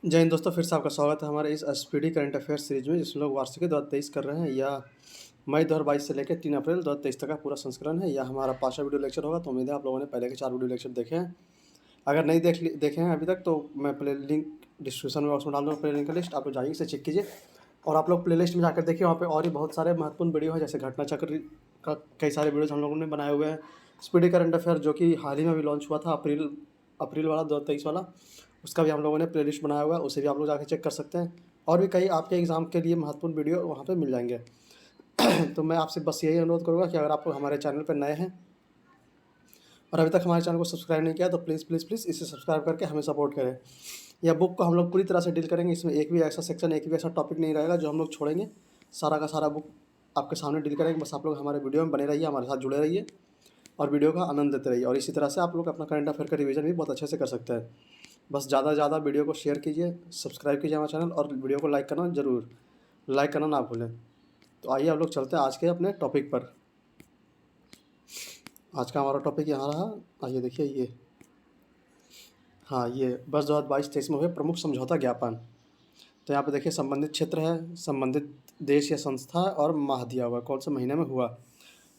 जय हिंद दोस्तों, फिर से आपका स्वागत है हमारे इस स्पीडी करंट अफेयर्स सीरीज में, जिसमें लोग वार्षिकी 2023 कर रहे हैं। यह मई 2022 से लेकर 3 अप्रैल 2023 तक का पूरा संस्करण है। यह हमारा 5वां वीडियो लेक्चर होगा। तो उम्मीद है आप लोगों ने पहले के 4 वीडियो लेक्चर देखे हैं। अगर नहीं देखे हैं अभी तक तो मैं प्ले लिंक डिस्क्रिप्शन में बॉक्स में डाल दूँगा, प्ले लिंक का लिस्ट। आप लोग जाइए, इसे चेक कीजिए और आप लोग प्ले लिस्ट में जाकर देखिए। वहाँ पे और भी बहुत सारे महत्वपूर्ण वीडियो है, जैसे घटना चक्र का कई सारे वीडियोज हम लोगों ने बनाए हुए हैं। स्पीडी करंट अफेयर जो कि हाल ही में भी लॉन्च हुआ था, अप्रैल अप्रैल वाला 2023 वाला, उसका भी हम लोगों ने प्लेलिस्ट बनाया हुआ है। उसे भी आप लोग जाकर चेक कर सकते हैं। और भी कई आपके एग्ज़ाम के लिए महत्वपूर्ण वीडियो वहाँ पे मिल जाएंगे। तो मैं आपसे बस यही अनुरोध करूँगा कि अगर आप लोग हमारे चैनल पर नए हैं और अभी तक हमारे चैनल को सब्सक्राइब नहीं किया, तो प्लीज़ प्लीज़ प्लीज़ इसे सब्सक्राइब करके हमें सपोर्ट करें। यह बुक को हम लोग पूरी तरह से डील करेंगे। इसमें एक भी ऐसा सेक्शन, एक भी ऐसा टॉपिक नहीं रहेगा जो हम लोग छोड़ेंगे। सारा का सारा बुक आपके सामने डील करेंगे। बस आप लोग हमारे वीडियो में बने रहिए, हमारे साथ जुड़े रहिए और वीडियो का आनंद लेते रहिए। और इसी तरह से आप लोग अपना करंट अफेयर का रिवीजन भी बहुत अच्छे से कर सकते हैं। बस ज़्यादा से ज़्यादा वीडियो को शेयर कीजिए, सब्सक्राइब कीजिए हमारा चैनल, और वीडियो को लाइक करना ज़रूर, लाइक करना ना भूलें। तो आइए हम लोग चलते हैं आज के अपने टॉपिक पर। आज का हमारा टॉपिक यहाँ रहा। आइए देखिए ये, हाँ, ये वर्ष 2022-23 में हुए प्रमुख समझौता ज्ञापन। तो यहाँ पे देखिए संबंधित क्षेत्र है, संबंधित देश या संस्था है और माह दिया हुआ है, कौन से महीने में हुआ।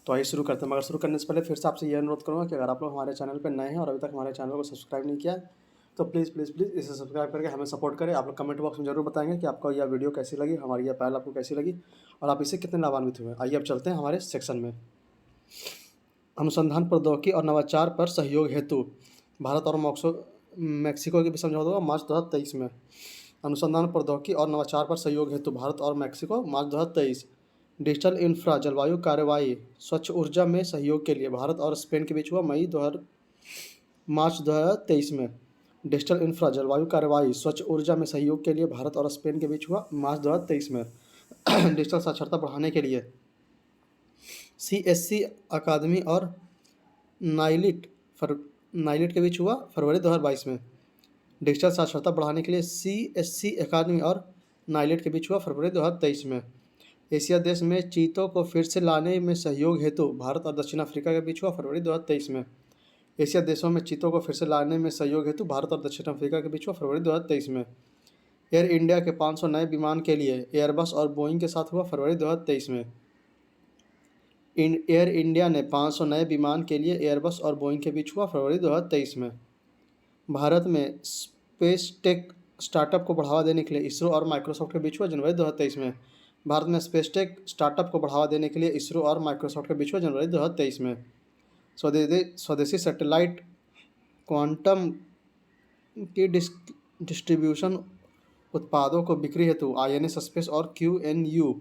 तो आइए शुरू करते हैं। मगर शुरू करने से पहले फिर से आपसे ये अनुरोध करूँगा कि अगर आप लोग हमारे चैनल पर नए हैं और अभी तक हमारे चैनल को सब्सक्राइब नहीं किया है, तो प्लीज़ प्लीज़ प्लीज़ इसे सब्सक्राइब करके हमें सपोर्ट करें। आप लोग कमेंट बॉक्स में ज़रूर बताएंगे कि आपको यह वीडियो कैसी लगी, हमारी यह पहल आपको कैसी लगी और आप इससे कितने लाभान्वित हुए। आइए अब चलते हैं हमारे सेक्शन में। अनुसंधान, प्रौद्योगिकी और नवाचार पर सहयोग हेतु भारत और मैक्सिको के बीच समझौता हुआ मार्च 2023 में। अनुसंधान, प्रौद्योगिकी और नवाचार पर सहयोग हेतु भारत और मैक्सिको मार्च 2023। डिजिटल इंफ्रा, जलवायु कार्रवाई, स्वच्छ ऊर्जा में सहयोग के लिए भारत और स्पेन के बीच हुआ मार्च 2023 में। डिजिटल इंफ्रा, जलवायु कार्रवाई, स्वच्छ ऊर्जा में सहयोग के लिए भारत और स्पेन के बीच हुआ मार्च 2023 में। डिजिटल साक्षरता बढ़ाने के लिए CSC अकादमी और नाइलिट नाइलिट के बीच हुआ फरवरी 2022 में। डिजिटल साक्षरता बढ़ाने के लिए CSC अकादमी और नाइलिट के बीच हुआ फरवरी 2023 में। एशिया देश में चीतों को फिर से लाने में सहयोग हेतु भारत और दक्षिण अफ्रीका के बीच हुआ फरवरी 2023 में। एशिया देशों में चीतों को फिर से लाने में सहयोग हेतु भारत और दक्षिण अफ्रीका के बीच हुआ फरवरी 2023 में। एयर इंडिया के 500 नए विमान के लिए एयरबस और बोइंग के साथ हुआ फरवरी 2023 में। एयर इंडिया ने 500 नए विमान के लिए एयरबस और बोइंग के बीच हुआ फरवरी 2023 में। भारत में स्पेस टेक स्टार्टअप को बढ़ावा देने के लिए इसरो और माइक्रोसॉफ्ट के बीच हुआ जनवरी 2023 में। भारत में स्पेस टेक स्टार्टअप को बढ़ावा देने के लिए इसरो और माइक्रोसॉफ्ट के बीच हुआ जनवरी 2023 में। स्वदेशी सैटेलाइट क्वांटम की डिस्ट्रीब्यूशन उत्पादों को बिक्री हेतु INS स्पेस और QNU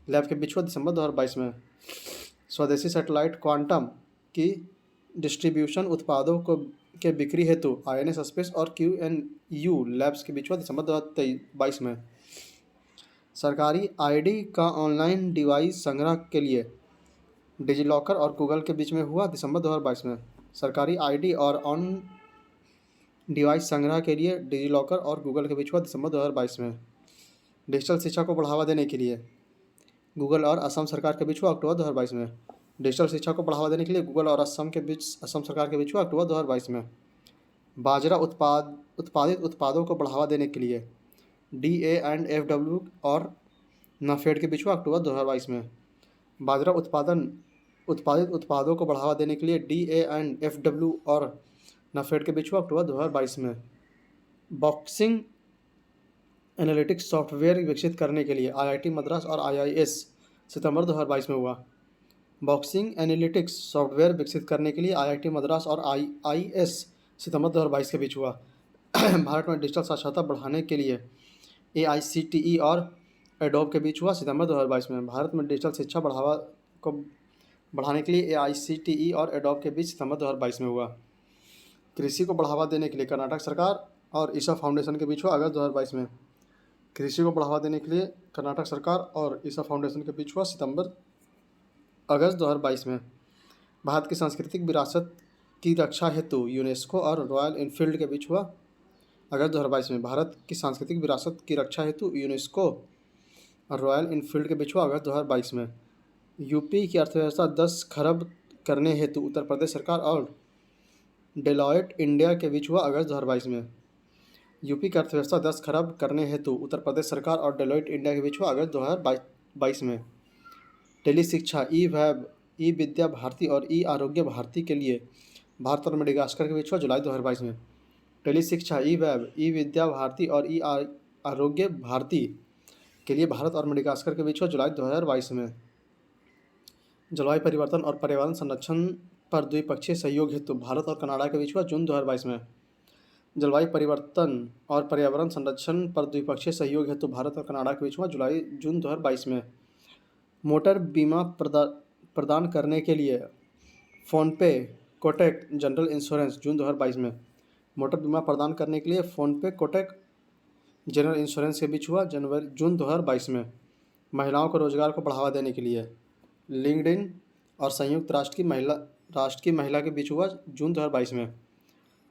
लैब के बीच हुआ दिसंबर 2022 में। स्वदेशी सैटेलाइट क्वांटम की डिस्ट्रीब्यूशन उत्पादों को के बिक्री हेतु INS स्पेस और QNU लैब्स के बीच हुआ दिसंबर 2022 में। सरकारी ID का ऑनलाइन डिवाइस संग्रह के लिए डिजिलॉकर और गूगल के बीच में हुआ दिसंबर 2022 में। सरकारी ID और ऑन डिवाइस संग्रह के लिए डिजिलॉकर और गूगल के बीच हुआ दिसंबर 2022 में। डिजिटल शिक्षा को बढ़ावा देने के लिए गूगल और असम सरकार के बीच हुआ अक्टूबर 2022 में। डिजिटल शिक्षा को बढ़ावा देने के लिए गूगल और असम सरकार के बीच हुआ अक्टूबर 2022 में। बाजरा उत्पादित उत्पादों को बढ़ावा देने के लिए DA&FW और नाफेड के बीच हुआ अक्टूबर 2022 में। बाजरा उत्पादित उत्पादों को बढ़ावा देने के लिए DA&FW और नाफेड के बीच हुआ अक्टूबर 2022 में। बॉक्सिंग एनालिटिक्स सॉफ्टवेयर विकसित करने के लिए IIT मद्रास और IIS सितंबर 2022 में हुआ। बॉक्सिंग एनालिटिक्स सॉफ्टवेयर विकसित करने के लिए IIT मद्रास और IIS सितंबर 2022 के बीच हुआ। भारत में डिजिटल साक्षरता बढ़ाने के लिए AICTE और एडोब के बीच हुआ सितंबर 2022 में। भारत में डिजिटल शिक्षा को बढ़ाने के लिए AICTE और एडोब के बीच सितंबर 2022 में हुआ। कृषि को बढ़ावा देने के लिए कर्नाटक सरकार और ईसा फाउंडेशन के बीच हुआ अगस्त 2022 में। कृषि को बढ़ावा देने के लिए कर्नाटक सरकार और ईसा फाउंडेशन के बीच हुआ अगस्त 2022 में। भारत की सांस्कृतिक विरासत की रक्षा हेतु यूनेस्को और रॉयल एनफील्ड के बीच हुआ अगस्त 2022 में। भारत की सांस्कृतिक विरासत की रक्षा हेतु यूनेस्को और रॉयल एनफील्ड के बीच हुआ अगस्त 2022 में। यूपी की अर्थव्यवस्था 10 खरब करने हेतु उत्तर प्रदेश सरकार और डेलॉयट इंडिया के बीच हुआ अगस्त 2022 में। यूपी की अर्थव्यवस्था 10 खरब करने हेतु उत्तर प्रदेश सरकार और डेलोइट इंडिया के बीच हुआ अगस्त 2022 में। टेली शिक्षा, ई वैब, ई विद्या भारती और ई आरोग्य भारती के लिए भारत और मेडागास्कर के बीच हुआ जुलाई 2022 में। टेली शिक्षा, ई वैब, ई विद्या भारती और ई आरोग्य भारती के लिए भारत और मेडागास्कर के बीच हुआ जुलाई 2022 में। जलवायु परिवर्तन और पर्यावरण संरक्षण पर द्विपक्षीय सहयोग हेतु भारत और कनाडा के बीच हुआ जून 2022 में। जलवायु परिवर्तन और पर्यावरण संरक्षण पर द्विपक्षीय सहयोग हेतु भारत और कनाडा के बीच हुआ जून 2022 में। मोटर बीमा प्रदान करने के लिए फ़ोनपे कोटक जनरल इंश्योरेंस जून 2022 में। मोटर बीमा प्रदान करने के लिए फ़ोनपे कोटक जनरल इंश्योरेंस के बीच हुआ जून 2022 में। महिलाओं को रोजगार को बढ़ावा देने के लिए लिंक्डइन और संयुक्त राष्ट्र की महिला के बीच हुआ जून 2022 में।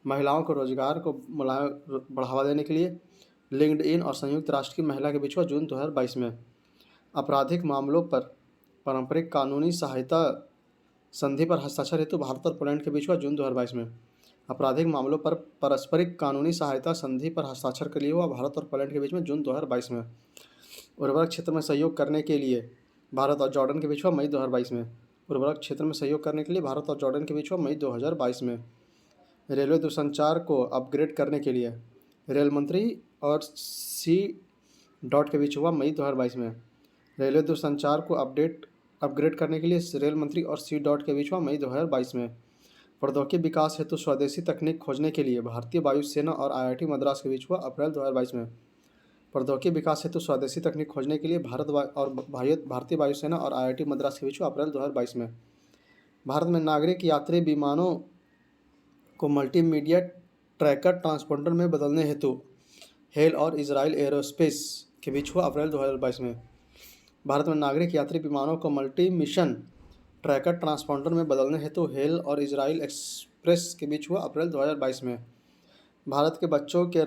महिलाओं को रोजगार को बढ़ावा देने के लिए लिंक्डइन और संयुक्त राष्ट्र की महिला के बीच हुआ जून 2022 में। आपराधिक मामलों पर पारंपरिक कानूनी सहायता संधि पर हस्ताक्षर हेतु भारत और पोलैंड के बीच हुआ जून 2022 में। आपराधिक मामलों पर पारस्परिक कानूनी सहायता संधि पर हस्ताक्षर के लिए हुआ भारत और पोलैंड के बीच में जून 2022 में। उर्वरक क्षेत्र में सहयोग करने के लिए भारत और जॉर्डन के बीच हुआ मई 2022 में। उर्वरक क्षेत्र में सहयोग करने के लिए भारत और जॉर्डन के बीच हुआ मई 2022 में। रेलवे दूरसंचार को अपग्रेड करने के लिए रेल मंत्री और सी डॉट के बीच हुआ मई 2022 में। रेलवे दूरसंचार को अपग्रेड करने के लिए रेल मंत्री और सी डॉट के बीच हुआ मई 2022 में। प्रौद्योगिकी विकास हेतु स्वदेशी तकनीक खोजने के लिए भारतीय वायुसेना और आईआईटी मद्रास के बीच हुआ अप्रैल 2022 में। प्रौद्योगिकी विकास हेतु स्वदेशी तकनीक खोजने के लिए भारतीय वायुसेना और आईआईटी मद्रास के बीच हुआ अप्रैल 2022 में। भारत में नागरिक यात्री विमानों को मल्टीमीडिया ट्रैकर ट्रांसपोंडर में बदलने हेतु हेल और इजराइल एरोस्पेस के बीच हुआ अप्रैल 2022 में। भारत में नागरिक यात्री विमानों को मल्टी मिशन ट्रैकर ट्रांसपोंडर में बदलने हेतु हेल और इजराइल एक्सप्रेस के बीच हुआ अप्रैल 2022 में। भारत के बच्चों के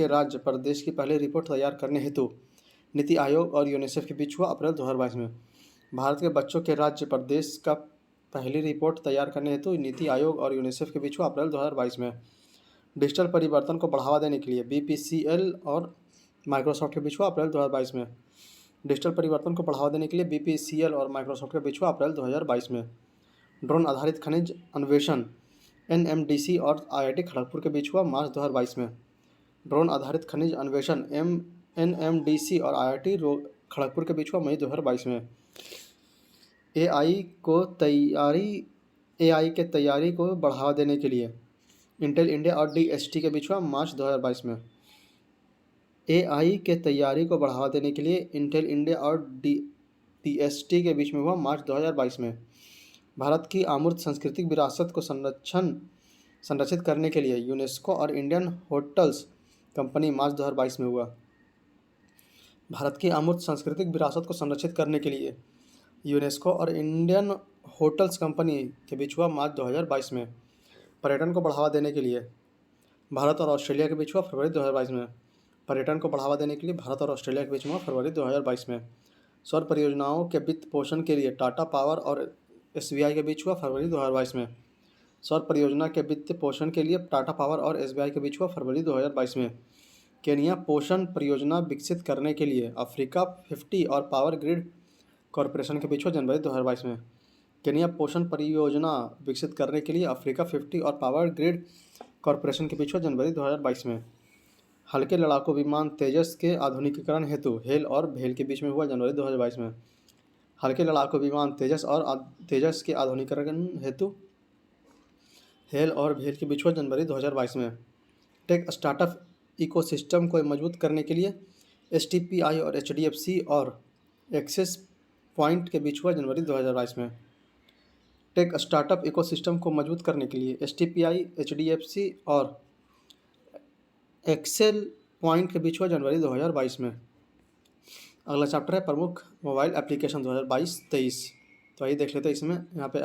राज्य प्रदेश की पहली रिपोर्ट तैयार करने हेतु नीति आयोग और यूनिसेफ के बीच हुआ अप्रैल 2022 में। भारत के बच्चों के राज्य प्रदेश का पहली रिपोर्ट तैयार करने हेतु नीति आयोग और यूनिसेफ के बीच हुआ अप्रैल 2022 में। डिजिटल परिवर्तन को बढ़ावा देने के लिए बीपीसीएल और माइक्रोसॉफ्ट के बीच हुआ अप्रैल 2022 में। डिजिटल परिवर्तन को बढ़ावा देने के लिए बीपीसीएल और माइक्रोसॉफ्ट के बीच हुआ अप्रैल 2022 में। ड्रोन आधारित खनिज अन्वेषण एनएमडीसी और आईआईटी खड़गपुर के बीच हुआ मार्च 2022 में। ड्रोन आधारित खनिज अन्वेषण एनएमडीसी और आईआईटी खड़गपुर के बीच हुआ मई 2022 में। एआई के तैयारी को बढ़ावा देने के लिए इंटेल इंडिया और डीएसटी के बीच हुआ मार्च 2022 में। एआई के तैयारी को बढ़ावा देने के लिए इंटेल इंडिया और डीएसटी के बीच में हुआ मार्च 2022 में। भारत की अमूर्त सांस्कृतिक विरासत को संरक्षित करने के लिए यूनेस्को और इंडियन होटल्स कंपनी मार्च 2022 में हुआ। भारत की अमूर्त सांस्कृतिक विरासत को संरक्षित करने के लिए यूनेस्को और इंडियन होटल्स कंपनी के बीच हुआ मार्च 2022 में। पर्यटन को बढ़ावा देने के लिए भारत और ऑस्ट्रेलिया के बीच हुआ फरवरी 2022 में। पर्यटन को बढ़ावा देने के लिए भारत और ऑस्ट्रेलिया के बीच हुआ फरवरी 2022 में। सौर परियोजनाओं के वित्त पोषण के लिए टाटा पावर और एसबीआई के बीच हुआ फरवरी 2022 में। सौर परियोजना के वित्त पोषण के लिए टाटा पावर और एसबीआई के बीच हुआ फरवरी 2022 में। केनिया पोषण परियोजना विकसित करने के लिए अफ्रीका 50 और पावर ग्रिड कॉरपोरेशन के बीच हुआ जनवरी 2022 में। केनिया पोषण परियोजना विकसित करने के लिए अफ्रीका 50 और पावर ग्रिड कॉरपोरेशन के बीच हुआ जनवरी 2022 में। हल्के लड़ाकू विमान तेजस के आधुनिकीकरण हेतु हेल और भेल के बीच में हुआ जनवरी 2022 में। हल्के लड़ाकू विमान तेजस के आधुनिकीकरण हेतु हेल और भेल के बीच हुआ जनवरी 2022 में। टेक स्टार्टअप इकोसिस्टम को मजबूत करने के लिए एसटीपीआई और एचडीएफसी और एक्सेस पॉइंट के बीच हुआ जनवरी 2022 में। टेक स्टार्टअप इकोसिस्टम को मजबूत करने के लिए एसटीपीआई, एचडीएफसी और एक्सेल पॉइंट के बीच हुआ जनवरी 2022 में। अगला चैप्टर है प्रमुख मोबाइल एप्लीकेशन 2022-23। तो आइए देख लेते हैं। इसमें यहाँ पे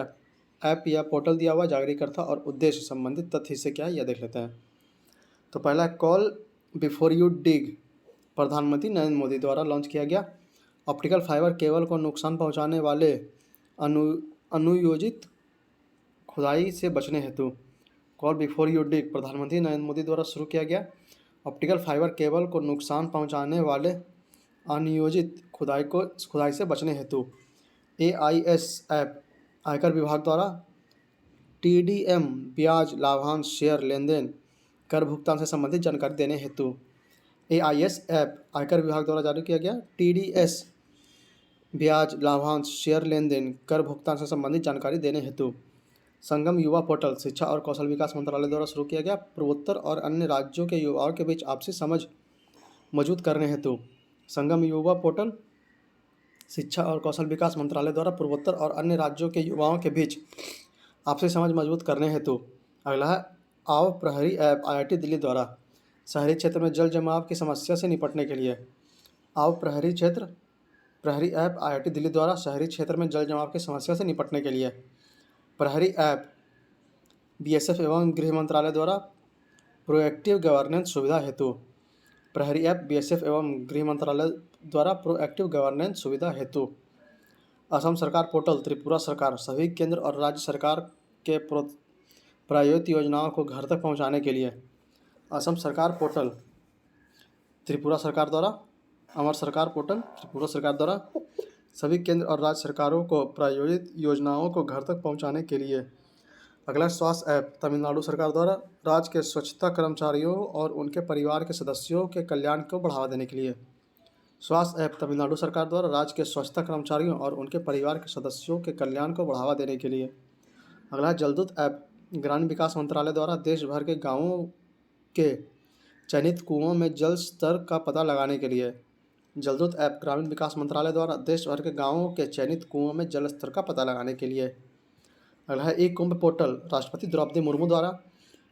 ऐप या पोर्टल दिया हुआ जागरूकता और उद्देश्य संबंधित तथ्य इससे क्या है यह देख लेते हैं। तो पहला है कॉल बिफोर यू डिग, प्रधानमंत्री नरेंद्र मोदी द्वारा लॉन्च किया गया ऑप्टिकल फाइबर केबल को नुकसान पहुंचाने वाले अनुयोजित खुदाई से बचने हेतु। कॉल बिफोर यू डिग प्रधानमंत्री नरेंद्र मोदी द्वारा शुरू किया गया। ऑप्टिकल फाइबर केबल को नुकसान पहुंचाने वाले अनियोजित खुदाई से बचने हेतु AIS ऐप आयकर विभाग द्वारा TDM ब्याज लाभांश शेयर लेन देन कर भुगतान से संबंधित जानकारी देने हेतु AIS ऐप आयकर विभाग द्वारा जारी किया गया। TDS ब्याज लाभांश शेयर लेन देन कर भुगतान से संबंधित जानकारी देने हेतु संगम युवा पोर्टल शिक्षा और कौशल विकास मंत्रालय द्वारा शुरू किया गया। पूर्वोत्तर और अन्य राज्यों के युवाओं के बीच आपसी समझ मजबूत करने हेतु संगम युवा पोर्टल शिक्षा और कौशल विकास मंत्रालय द्वारा पूर्वोत्तर और अन्य राज्यों के युवाओं के बीच आपसी समझ मजबूत करने हेतु अगला है आओ प्रहरी ऐप IIT दिल्ली द्वारा शहरी क्षेत्र में जल जमाव की समस्या से निपटने के लिए आओ प्रहरी ऐप IIT दिल्ली द्वारा शहरी क्षेत्र में जल जमाव की समस्या से निपटने के लिए प्रहरी ऐप BSF एवं गृह मंत्रालय द्वारा प्रोएक्टिव गवर्नेंस सुविधा हेतु प्रहरी ऐप BSF एवं गृह मंत्रालय द्वारा प्रोएक्टिव गवर्नेंस सुविधा हेतु असम सरकार पोर्टल त्रिपुरा सरकार सभी केंद्र और राज्य सरकार के प्रायोजित योजनाओं को घर तक पहुंचाने के लिए असम सरकार पोर्टल त्रिपुरा सरकार द्वारा अमर सरकार पोर्टल त्रिपुरा सरकार द्वारा सभी केंद्र और राज्य सरकारों को प्रायोजित योजनाओं को घर तक पहुंचाने के लिए अगला स्वास्थ्य ऐप तमिलनाडु सरकार द्वारा राज्य के स्वच्छता कर्मचारियों और उनके परिवार के सदस्यों के कल्याण को बढ़ावा देने के लिए स्वास्थ्य ऐप तमिलनाडु सरकार द्वारा राज्य के स्वच्छता कर्मचारियों और उनके परिवार के सदस्यों के कल्याण को बढ़ावा देने के लिए अगला जलदूत ऐप ग्रामीण विकास मंत्रालय द्वारा देश भर के गाँवों के चयनित कुओं में जल स्तर का पता लगाने के लिए जलदूत ऐप ग्रामीण विकास मंत्रालय द्वारा देश भर के गाँवों के चयनित कुओं में जल स्तर का पता लगाने के लिए अगला है ई कुंभ पोर्टल राष्ट्रपति द्रौपदी मुर्मू द्वारा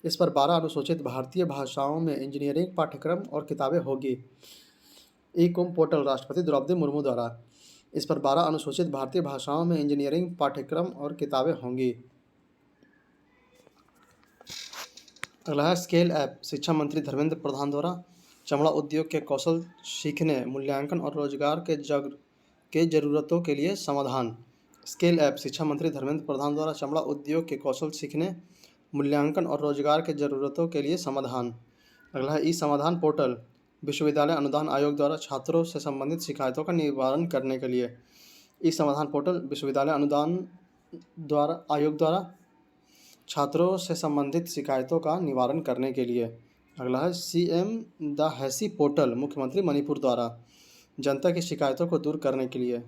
इस पर 12 अनुसूचित भारतीय भाषाओं में इंजीनियरिंग पाठ्यक्रम और किताबें होगी। ई कुंभ पोर्टल राष्ट्रपति द्रौपदी मुर्मू द्वारा इस पर 12 अनुसूचित भारतीय भाषाओं में इंजीनियरिंग पाठ्यक्रम और किताबें होंगी। अगला है स्केल ऐप शिक्षा मंत्री धर्मेंद्र प्रधान द्वारा चमड़ा उद्योग के कौशल सीखने मूल्यांकन और रोजगार के जरूरतों के लिए समाधान स्केल ऐप शिक्षा मंत्री धर्मेंद्र प्रधान द्वारा चमड़ा उद्योग के कौशल सीखने मूल्यांकन और रोजगार के जरूरतों के लिए समाधान अगला है ई समाधान पोर्टल विश्वविद्यालय अनुदान आयोग द्वारा छात्रों से संबंधित शिकायतों का निवारण करने के लिए ई समाधान पोर्टल विश्वविद्यालय अनुदान आयोग द्वारा छात्रों से संबंधित शिकायतों का निवारण करने के लिए अगला है CM द हैसी पोर्टल मुख्यमंत्री मणिपुर द्वारा जनता की शिकायतों को दूर करने के लिए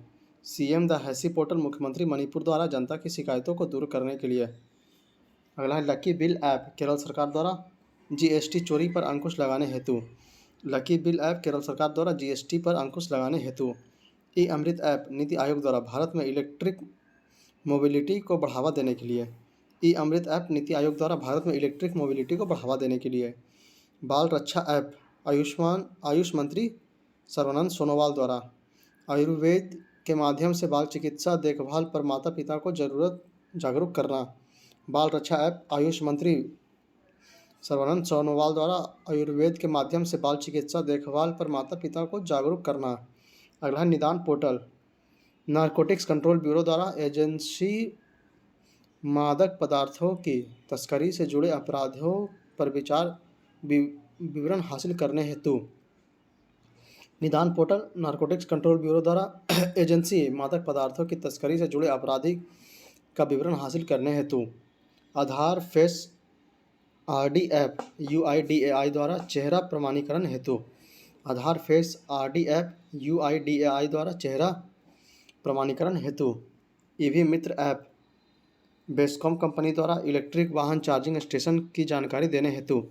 CM द हैसी पोर्टल मुख्यमंत्री मणिपुर द्वारा जनता की शिकायतों को दूर करने के लिए अगला है लकी बिल ऐप केरल सरकार द्वारा GST चोरी पर अंकुश लगाने हेतु लकी बिल ऐप केरल सरकार द्वारा GST पर अंकुश लगाने हेतु ई अमृत ऐप नीति आयोग द्वारा भारत में इलेक्ट्रिक मोबिलिटी को बढ़ावा देने के लिए ई अमृत ऐप नीति आयोग द्वारा भारत में इलेक्ट्रिक मोबिलिटी को बढ़ावा देने के लिए बाल रक्षा ऐप आयुष मंत्री सर्बानंद सोनोवाल द्वारा आयुर्वेद के माध्यम से बाल चिकित्सा देखभाल पर माता पिता को जागरूक करना बाल रक्षा ऐप आयुष मंत्री सर्बानंद सोनोवाल द्वारा आयुर्वेद के माध्यम से बाल चिकित्सा देखभाल पर माता पिता को जागरूक करना अगला है निदान पोर्टल नारकोटिक्स कंट्रोल ब्यूरो द्वारा एजेंसी मादक पदार्थों की तस्करी से जुड़े अपराधों पर विवरण हासिल करने हेतु निदान पोर्टल नारकोटिक्स कंट्रोल ब्यूरो द्वारा एजेंसी मादक पदार्थों की तस्करी से जुड़े अपराधी का विवरण हासिल करने हेतु आधार फेस RD ऐप UIDAI द्वारा चेहरा प्रमाणीकरण हेतु आधार फेस RD ऐप UIDAI द्वारा चेहरा प्रमाणीकरण हेतु EV मित्र ऐप बेस्कॉम कंपनी द्वारा इलेक्ट्रिक वाहन चार्जिंग स्टेशन की जानकारी देने हेतु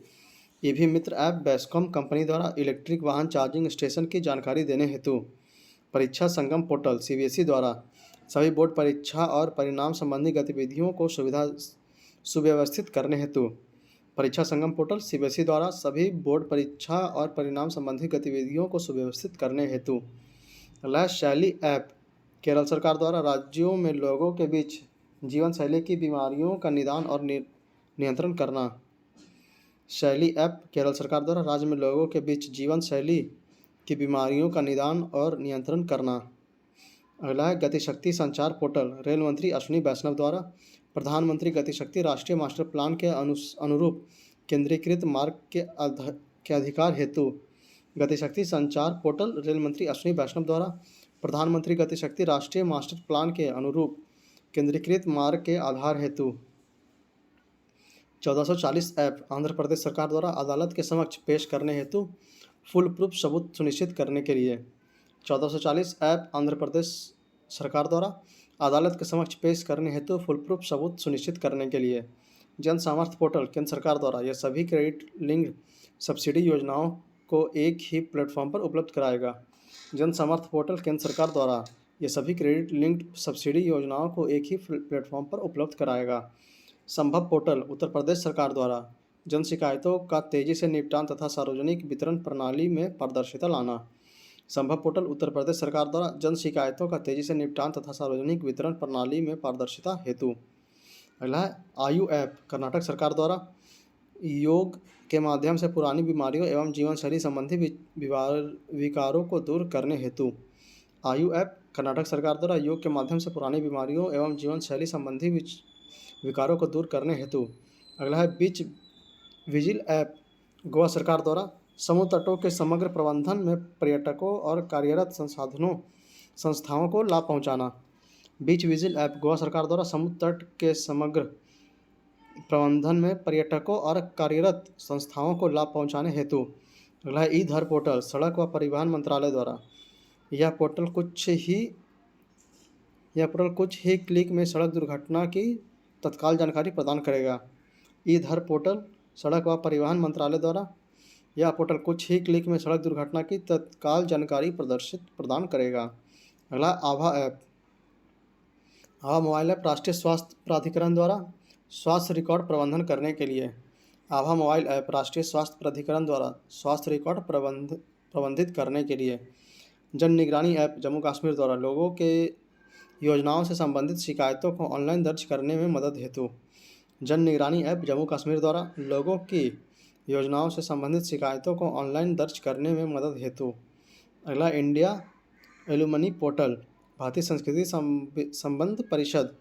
EV मित्र ऐप बेस्कॉम कंपनी द्वारा इलेक्ट्रिक वाहन चार्जिंग स्टेशन की जानकारी देने हेतु परीक्षा संगम पोर्टल CBSE द्वारा सभी बोर्ड परीक्षा और परिणाम संबंधी गतिविधियों को सुव्यवस्थित करने हेतु परीक्षा संगम पोर्टल CBSE द्वारा सभी बोर्ड परीक्षा और परिणाम संबंधी गतिविधियों को सुव्यवस्थित करने हेतु अगला शैली ऐप केरल सरकार द्वारा राज्यों में लोगों के बीच जीवन शैली की बीमारियों का निदान और नियंत्रण करना शैली ऐप केरल सरकार द्वारा राज्य में लोगों के बीच जीवन शैली की बीमारियों का निदान और नियंत्रण करना अगला है गतिशक्ति संचार पोर्टल रेल मंत्री अश्विनी वैष्णव द्वारा प्रधानमंत्री गति शक्ति राष्ट्रीय मास्टर प्लान के अनुरूप केंद्रीकृत मार्ग के अधिकार हेतु गति शक्ति संचार पोर्टल। रेल मंत्री अश्विनी वैष्णव द्वारा प्रधानमंत्री गति शक्ति राष्ट्रीय मास्टर प्लान के अनुरूप केंद्रीकृत मार्ग के आधार हेतु 1440 ऐप आंध्र प्रदेश सरकार द्वारा अदालत के समक्ष पेश करने हेतु फुल प्रूफ सबूत सुनिश्चित करने के लिए 1440 ऐप आंध्र प्रदेश सरकार द्वारा अदालत के समक्ष पेश करने हेतु फुल प्रूफ सबूत सुनिश्चित करने के लिए जन सामर्थ्य पोर्टल केंद्र सरकार द्वारा यह सभी क्रेडिट लिंक्ड सब्सिडी योजनाओं को एक ही प्लेटफॉर्म पर उपलब्ध कराएगा। जन सामर्थ्य पोर्टल केंद्र सरकार द्वारा यह सभी क्रेडिट लिंक्ड सब्सिडी योजनाओं को एक ही प्लेटफॉर्म पर उपलब्ध कराएगा। संभव पोर्टल उत्तर प्रदेश सरकार द्वारा जन शिकायतों का तेजी से निपटान तथा सार्वजनिक वितरण प्रणाली में पारदर्शिता लाना। संभव पोर्टल उत्तर प्रदेश सरकार द्वारा जन शिकायतों का तेजी से निपटान तथा सार्वजनिक वितरण प्रणाली में पारदर्शिता हेतु। अगला है आयु ऐप कर्नाटक सरकार द्वारा योग के माध्यम से पुरानी बीमारियों एवं जीवन शैली संबंधी विकारों को दूर करने हेतु। आयु ऐप कर्नाटक सरकार द्वारा योग के माध्यम से पुरानी बीमारियों एवं जीवन शैली संबंधी विकारों को दूर करने हेतु। अगला है बीच विजिल ऐप गोवा सरकार द्वारा समुद्र तटों के समग्र प्रबंधन में पर्यटकों और कार्यरत संस्थाओं को लाभ पहुंचाना। बीच विजिल ऐप गोवा सरकार द्वारा समुद्र तट के समग्र प्रबंधन में पर्यटकों और कार्यरत संस्थाओं को लाभ पहुंचाने हेतु। अगला है ई धर पोर्टल सड़क व परिवहन मंत्रालय द्वारा यह पोर्टल कुछ ही क्लिक में सड़क दुर्घटना की तत्काल जानकारी प्रदान करेगा। ई धर पोर्टल सड़क व परिवहन मंत्रालय द्वारा यह पोर्टल कुछ ही क्लिक में सड़क दुर्घटना की तत्काल जानकारी प्रदान करेगा। अगला आभा ऐप आभा मोबाइल ऐप राष्ट्रीय स्वास्थ्य प्राधिकरण द्वारा स्वास्थ्य रिकॉर्ड प्रबंधन करने के लिए। आभा मोबाइल ऐप राष्ट्रीय स्वास्थ्य प्राधिकरण द्वारा स्वास्थ्य रिकॉर्ड प्रबंधित करने के लिए। जन निगरानी ऐप जम्मू कश्मीर द्वारा लोगों के योजनाओं से संबंधित शिकायतों को ऑनलाइन दर्ज करने में मदद हेतु। जन निगरानी ऐप जम्मू कश्मीर द्वारा लोगों की योजनाओं से संबंधित शिकायतों को ऑनलाइन दर्ज करने में मदद हेतु। अगला इंडिया एलुमनी पोर्टल भारतीय संस्कृति संबंध परिषद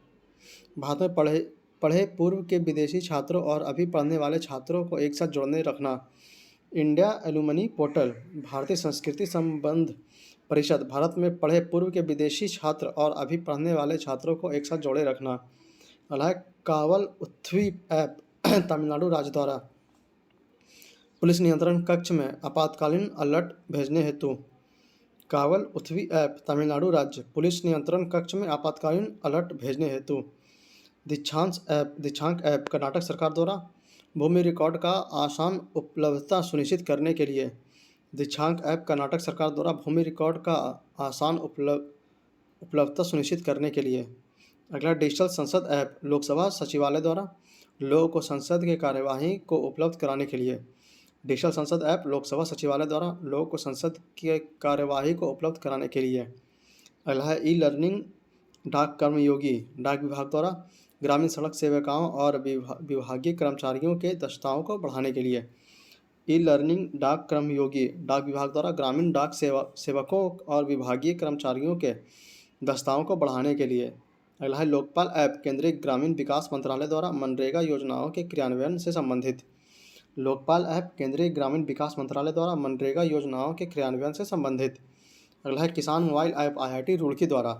भारत में पढ़े पूर्व के विदेशी छात्रों और अभी पढ़ने वाले छात्रों को एक साथ जोड़ने रखना। इंडिया एलुमनी पोर्टल भारतीय संस्कृति संबंध परिषद भारत में पढ़े पूर्व के विदेशी छात्र और अभी पढ़ने वाले छात्रों को एक साथ जोड़े रखना। अगला है कावल उत्थवी ऐप तमिलनाडु राज्य द्वारा पुलिस नियंत्रण कक्ष में आपातकालीन अलर्ट भेजने हेतु। कावल उत्थवी ऐप तमिलनाडु राज्य पुलिस नियंत्रण कक्ष में आपातकालीन अलर्ट भेजने हेतु। दीक्षांक ऐप कर्नाटक सरकार द्वारा भूमि रिकॉर्ड का आसान उपलब्धता सुनिश्चित करने के लिए। दीक्षांक ऐप कर्नाटक सरकार द्वारा भूमि रिकॉर्ड का आसान उपलब्धता सुनिश्चित करने के लिए। अगला डिजिटल संसद ऐप लोकसभा सचिवालय द्वारा लोगों को संसद के कार्यवाही को उपलब्ध कराने के लिए। डिजिटल संसद ऐप लोकसभा सचिवालय द्वारा लोगों को संसद की कार्यवाही को उपलब्ध कराने के लिए। अगला है ई लर्निंग डाक कर्मयोगी डाक विभाग द्वारा ग्रामीण सड़क सेवकाओं और विभागीय कर्मचारियों के दक्षताओं को बढ़ाने के लिए। ई लर्निंग डाक कर्मयोगी डाक विभाग द्वारा ग्रामीण डाक सेवकों और विभागीय कर्मचारियों के दक्षताओं को बढ़ाने के लिए। अगला है लोकपाल ऐप केंद्रीय ग्रामीण विकास मंत्रालय द्वारा मनरेगा योजनाओं के क्रियान्वयन से संबंधित। लोकपाल ऐप केंद्रीय ग्रामीण विकास मंत्रालय द्वारा मनरेगा योजनाओं के क्रियान्वयन से संबंधित। अगला है किसान मोबाइल ऐप IIT रुड़की द्वारा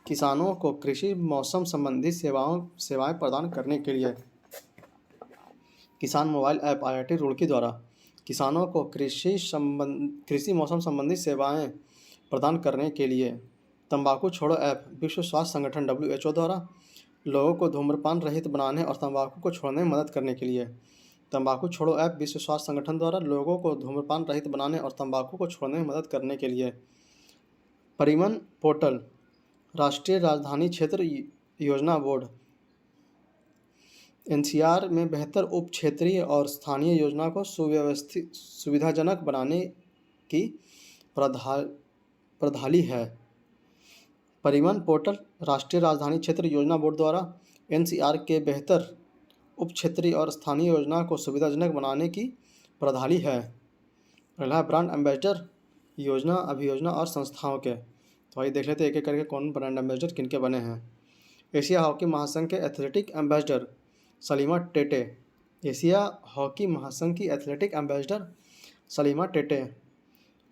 किसानों को कृषि मौसम संबंधी सेवाएं प्रदान करने के लिए। किसान मोबाइल ऐप IIT रुड़की द्वारा किसानों को कृषि मौसम संबंधी सेवाएं प्रदान करने के लिए। तंबाकू छोड़ो ऐप विश्व स्वास्थ्य संगठन WHO द्वारा लोगों को धूम्रपान रहित बनाने और तंबाकू को छोड़ने में मदद करने के लिए। तंबाकू छोड़ो ऐप विश्व स्वास्थ्य संगठन द्वारा लोगों को धूम्रपान रहित बनाने और तंबाकू को छोड़ने में मदद करने के लिए। परिवहन पोर्टल राष्ट्रीय राजधानी क्षेत्र योजना बोर्ड NCR में बेहतर उप क्षेत्रीय और स्थानीय योजना को सुविधाजनक बनाने की प्रधाली है। परिवहन पोर्टल राष्ट्रीय राजधानी क्षेत्र योजना बोर्ड द्वारा NCR के बेहतर उप क्षेत्रीय और स्थानीय योजना को सुविधाजनक बनाने की प्रधाली है। अगला ब्रांड एम्बेसडर योजना अभियोजना और संस्थाओं के। तो आइए देख लेते हैं एक एक करके कौन ब्रांड एम्बेसडर किनके बने हैं। एशिया हॉकी महासंघ के athletic ambassador Salima Tete. Asia hockey महासंघ की athletic ambassador Salima Tete.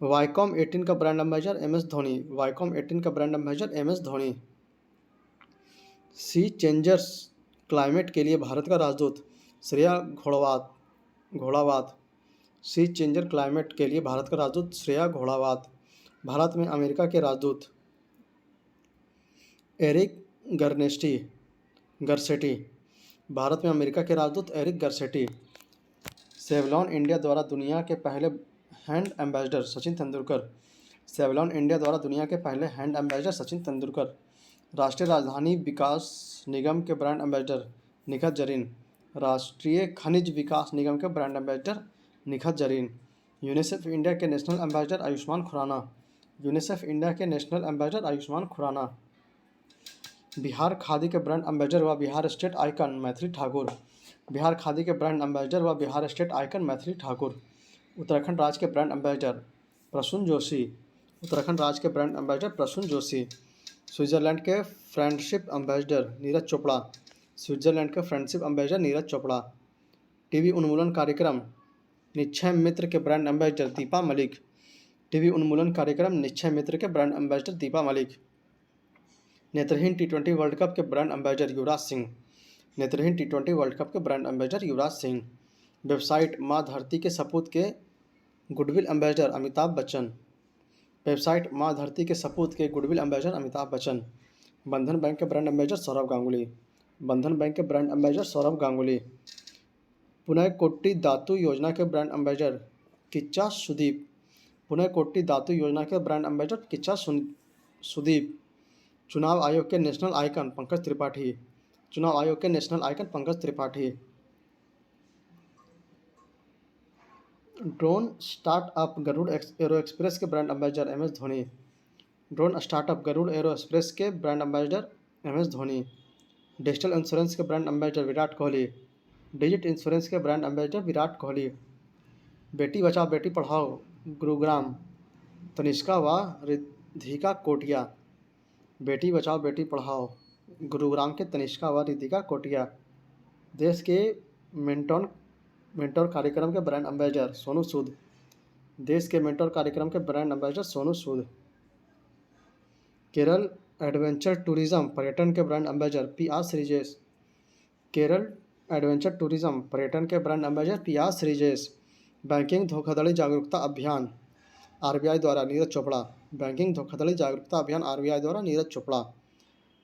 Viacom 18 का brand ambassador M S Dhoni. Viacom 18 का brand ambassador M S Dhoni. Sea changers climate के लिए भारत का राजदूत Shreya Ghodawat. Sea changer climate के लिए भारत का राजदूत श्रेया घोड़ावत। भारत में अमेरिका के राजदूत एरिक गरसेटी। भारत में अमेरिका के राजदूत एरिक गरसेटी। सेवलॉन इंडिया द्वारा दुनिया के पहले hand ambassador Sachin Tendulkar. Savlon India द्वारा दुनिया के पहले हैंड एम्बेसडर सचिन तेंदुलकर। राष्ट्रीय राजधानी विकास निगम के ब्रांड एम्बेसडर निखत जरीन। राष्ट्रीय खनिज विकास निगम के brand ambassador Nikhat Zareen. UNICEF India के national ambassador Ayushmann Khurrana. UNICEF India के नेशनल एम्बेसडर आयुष्मान खुराना। बिहार खादी के ब्रांड एम्बेसडर व बिहार स्टेट आइकन मैथिली ठाकुर। बिहार खादी के ब्रांड एम्बेसडर व बिहार स्टेट आइकन मैथिली ठाकुर। उत्तराखंड राज्य के ब्रांड एम्बेसडर प्रसून जोशी। उत्तराखंड राज्य के brand ambassador Prasoon Joshi. Switzerland के friendship ambassador Neeraj Chopra. Switzerland के friendship ambassador Neeraj Chopra. TV उन्मूलन कार्यक्रम निक्षय मित्र के brand ambassador Deepa Malik. TV उन्मूलन कार्यक्रम निक्षय मित्र के ब्रांड एम्बेसडर दीपा मलिक। नेत्रहीन टी20 वर्ल्ड कप के ब्रांड एम्बेसडर युवराज सिंह। नेत्रहीन टी20 वर्ल्ड कप के brand ambassador Yuvraj Singh. Website माँ धरती के सपूत के goodwill ambassador Amitabh Bachchan. Website माँ धरती के सपूत के गुडविल एम्बेसडर अमिताभ बच्चन। बंधन बैंक के ब्रांड एम्बेसडर सौरभ गांगुली। बंधन बैंक के ब्रांड एम्बेसडर सौरभ गांगुली। पुनःकोटि धातु योजना के ब्रांड एम्बेसडर किच्चा सुदीप। पुनःकोटि धातु योजना के ब्रांड एम्बेसडर किच्चा सुदीप। चुनाव आयोग के नेशनल आइकन पंकज त्रिपाठी। चुनाव आयोग के national icon Pankaj Tripathi. Drone startup Garud aero express के brand ambassador M S Dhoni. Drone startup Garud aero express के brand ambassador M S Dhoni. Digital insurance के brand ambassador Virat Kohli. Digit insurance के ब्रांड एम्बेसडर विराट कोहली। बेटी बचाओ बेटी पढ़ाओ गुरुग्राम तनिष्का व रिद्धिका कोटिया। बेटी बचाओ बेटी पढ़ाओ गुरुग्राम के तनिष्का व रिद्धिका कोटिया। देश के मेंटोर कार्यक्रम के ब्रांड एम्बेसडर सोनू सूद। देश के मेंटोर कार्यक्रम के brand ambassador Sonu Sood. Kerala adventure tourism पर्यटन के brand ambassador P R Sreejesh. Kerala adventure tourism पर्यटन के brand ambassador P R Sreejesh. Banking धोखाधड़ी जागरूकता अभियान आरबीआई द्वारा नीरज चोपड़ा। बैंकिंग धोखाधड़ी जागरूकता अभियान आरबीआई द्वारा नीरज चोपड़ा।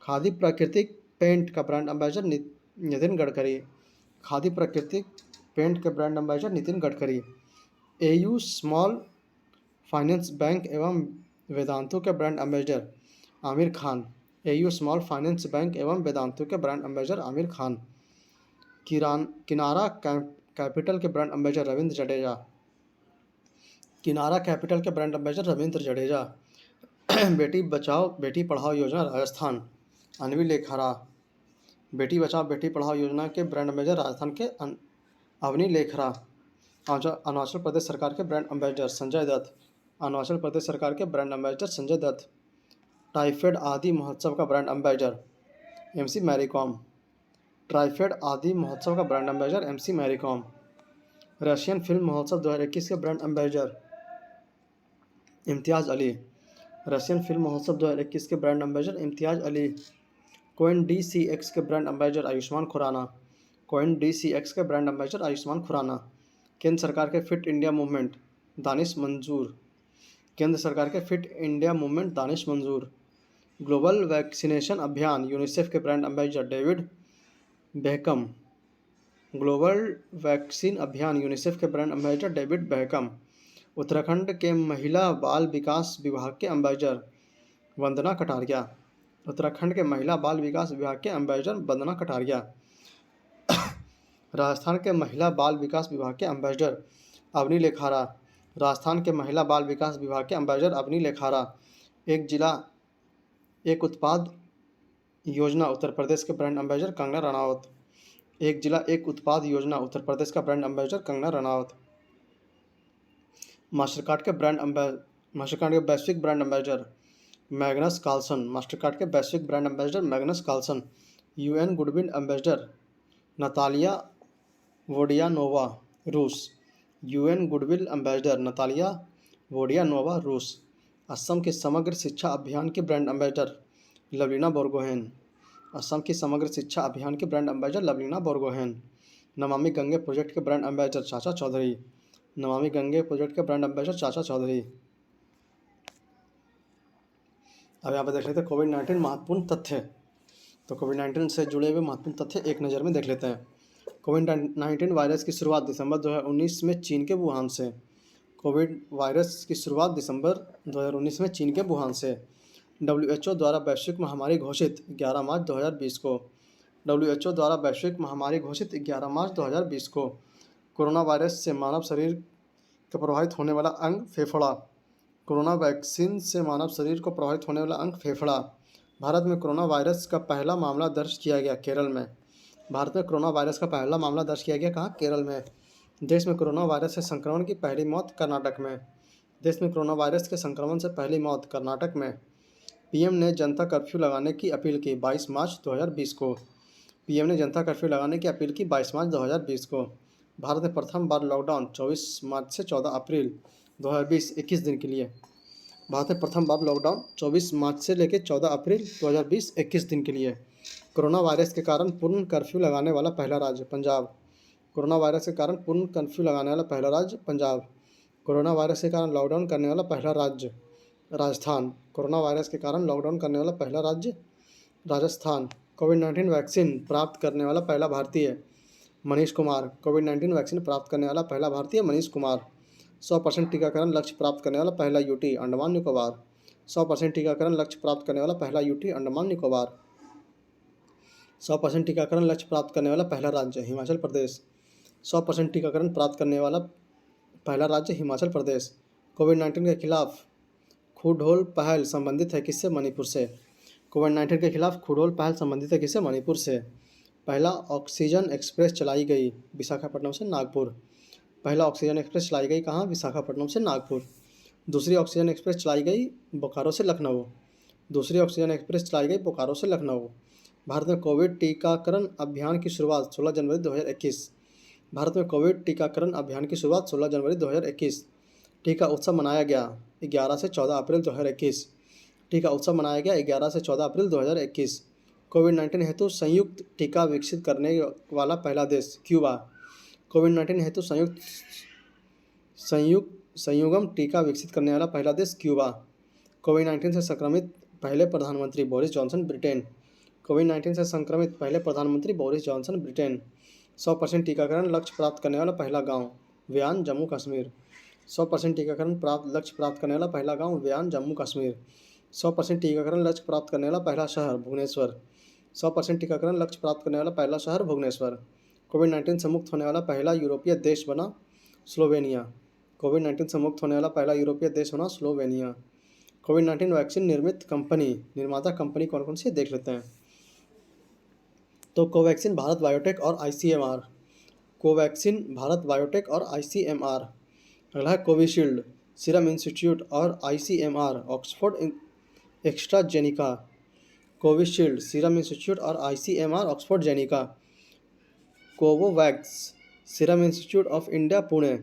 खादी प्राकृतिक पेंट का ब्रांड एम्बेसडर नितिन गडकरी। खादी प्राकृतिक पेंट के brand ambassador Nitin Gadkari. AU small finance bank एवं वेदांतु के brand ambassador Aamir Khan. AU small finance bank एवं वेदांतु के ब्रांड एम्बेसडर आमिर खान। किनारा कैपिटल के ब्रांड एम्बेसडर रविंद्र जडेजा। किनारा कैपिटल के ब्रांड एम्बेसडर रविंद्र जडेजा। बेटी बचाओ बेटी पढ़ाओ योजना राजस्थान अनवी लेखारा। बेटी बचाओ बेटी पढ़ाओ योजना के ब्रांड एम्बेसडर राजस्थान के अवनी लेखरा। अरुणाचल प्रदेश सरकार के ब्रांड एम्बेसडर संजय दत्त। अरुणाचल प्रदेश सरकार के brand ambassador Sanjay Dutt. TRIFED Adi Mahotsav का brand ambassador M C Mary Kom. TRIFED Adi Mahotsav का brand ambassador M C Mary Kom. Russian film महोत्सव 2021 के brand ambassador Imtiaz Ali. Russian film महोत्सव 2021 के brand ambassador Imtiaz Ali. Coin DCX के brand ambassador Ayushmann Khurrana. Coin DCX के ब्रांड एम्बेसडर आयुष्मान खुराना। केंद्र सरकार के फिट इंडिया मूवमेंट दानिश मंजूर। केंद्र सरकार के fit India movement Danish Manzoor. Global vaccination अभियान यूनिसेफ के brand ambassador David Beckham. Global vaccine अभियान यूनिसेफ के brand ambassador David Beckham. Uttarakhand के महिला बाल विकास विभाग के एम्बेसडर वंदना कटारिया। उत्तराखंड के महिला बाल विकास विभाग के एम्बेसडर वंदना कटारिया। राजस्थान के महिला बाल विकास विभाग के एम्बेसडर अवनी लेखारा। राजस्थान के महिला बाल विकास विभाग के एम्बेसडर अवनी लेखारा। एक जिला एक उत्पाद योजना उत्तर प्रदेश के ब्रांड एम्बेसडर कंगना रनावत। एक जिला एक उत्पाद योजना उत्तर प्रदेश का brand ambassador Kangana Ranaut. Mastercard के वैश्विक brand ambassador Magnus Carlsen. Mastercard के वैश्विक brand ambassador Magnus Carlsen. UN goodwill ambassador Natalia Vodianova, रूस। UN goodwill ambassador Natalia Vodianova, रूस। असम के समग्र शिक्षा अभियान के ब्रांड एम्बेसडर लवलीना बोरगोहेन। असम की समग्र शिक्षा अभियान के brand ambassador Lovlina Borgohain. Namami Gange project के ब्रांड एम्बेसडर चाचा चौधरी। नमामि गंगे प्रोजेक्ट के ब्रांड एम्बेसडर चाचा चौधरी। अब यहाँ पर देख लेते हैं कोविड-19 महत्वपूर्ण तथ्य। तो कोविड-19 से जुड़े हुए महत्वपूर्ण तथ्य एक नज़र में देख लेते हैं। कोविड-19 वायरस की शुरुआत दिसंबर 2019 में चीन के वुहान से। कोविड वायरस की शुरुआत दिसंबर 2019 में चीन के वुहान से। WHO द्वारा वैश्विक महामारी घोषित 11 मार्च 2020 को। WHO द्वारा वैश्विक महामारी घोषित 11 मार्च 2020 को। कोरोना वायरस से मानव शरीर को प्रभावित होने वाला अंग फेफड़ा। कोरोना वैक्सीन से मानव शरीर को प्रभावित होने वाला अंग फेफड़ा। भारत में कोरोना वायरस का पहला मामला दर्ज किया गया केरल में। भारत में कोरोना वायरस का पहला मामला दर्ज किया गया कहाँ? केरल में। देश में कोरोना वायरस से संक्रमण की पहली मौत कर्नाटक में। देश में कोरोना वायरस के संक्रमण से पहली मौत कर्नाटक में। पीएम ने जनता कर्फ्यू लगाने की अपील की 22 मार्च 2020 को। पीएम ने जनता कर्फ्यू लगाने की अपील की 22 मार्च 2020 को। भारत में प्रथम बार लॉकडाउन 24 मार्च से 14 अप्रैल 2020 21 दिन के लिए। भारत में प्रथम बार लॉकडाउन 24 मार्च से लेकर 14 अप्रैल 2020 21 दिन के लिए। कोरोना वायरस के कारण पूर्ण कर्फ्यू लगाने वाला पहला राज्य पंजाब। कोरोना वायरस के कारण पूर्ण कर्फ्यू लगाने वाला पहला राज्य पंजाब। कोरोना वायरस के कारण लॉकडाउन करने वाला पहला राज्य राजस्थान। कोरोना वायरस के कारण लॉकडाउन करने वाला पहला राज्य राजस्थान। कोविड-19 वैक्सीन प्राप्त करने वाला पहला भारतीय मनीष कुमार। कोविड-19 वैक्सीन प्राप्त करने वाला पहला भारतीय मनीष कुमार। 100% टीकाकरण लक्ष्य प्राप्त करने वाला पहला यूटी अंडमान निकोबार। 100% टीकाकरण लक्ष्य प्राप्त करने वाला पहला यूटी अंडमान निकोबार। 100% टीकाकरण लक्ष्य प्राप्त करने वाला पहला राज्य हिमाचल प्रदेश। 100% टीकाकरण प्राप्त करने वाला पहला राज्य हिमाचल प्रदेश। कोविड-19 के खिलाफ खूडोल पहल संबंधित है किससे? मणिपुर से। कोविड-19 के खिलाफ खूडोल पहल संबंधित है किससे? मणिपुर से। पहला ऑक्सीजन एक्सप्रेस चलाई गई विशाखापट्टनम से नागपुर। पहला ऑक्सीजन एक्सप्रेस चलाई गई कहाँ? विशाखापट्टनम से नागपुर। दूसरी ऑक्सीजन एक्सप्रेस चलाई गई बोकारो से लखनऊ। दूसरी ऑक्सीजन एक्सप्रेस चलाई गई बोकारो से लखनऊ। भारत में कोविड टीकाकरण अभियान की शुरुआत 16 जनवरी 2021। भारत में कोविड टीकाकरण अभियान की शुरुआत 16 जनवरी 2021। टीका उत्सव मनाया गया 11 से 14 अप्रैल 2021। टीका उत्सव मनाया गया 11 से 14 अप्रैल 2021। कोविड-19 हेतु संयुक्त टीका विकसित करने वाला पहला देश क्यूबा। कोविड-19 हेतु संयुगम टीका विकसित करने वाला पहला देश क्यूबा। कोविड-19 से संक्रमित पहले प्रधानमंत्री बोरिस जॉनसन ब्रिटेन। कोविड-19 से संक्रमित पहले प्रधानमंत्री बोरिस जॉनसन ब्रिटेन। 100% टीकाकरण लक्ष्य प्राप्त करने वाला पहला गांव व्यान जम्मू कश्मीर। 100% टीकाकरण लक्ष्य प्राप्त करने वाला पहला गांव व्यान जम्मू कश्मीर। 100% टीकाकरण लक्ष्य प्राप्त करने वाला पहला शहर भुवनेश्वर। 100% टीकाकरण लक्ष्य प्राप्त करने वाला पहला शहर भुवनेश्वर। कोविड-19 से मुक्त होने वाला पहला यूरोपीय देश बना स्लोवेनिया। कोविड-19 से मुक्त होने वाला पहला यूरोपीय देश बना स्लोवेनिया। कोविड-19 वैक्सीन निर्माता कंपनी कौन कौन सी देख लेते हैं। तो कोवैक्सीन भारत बायोटेक और ICMR। कोवैक्सीन भारत बायोटेक और ICMR। अगला है कोविशील्ड सीरम इंस्टीट्यूट और ICMR Oxford AstraZeneca. Covishield serum institute और ICMR Oxford Zeneca. Covovax serum institute of India Pune.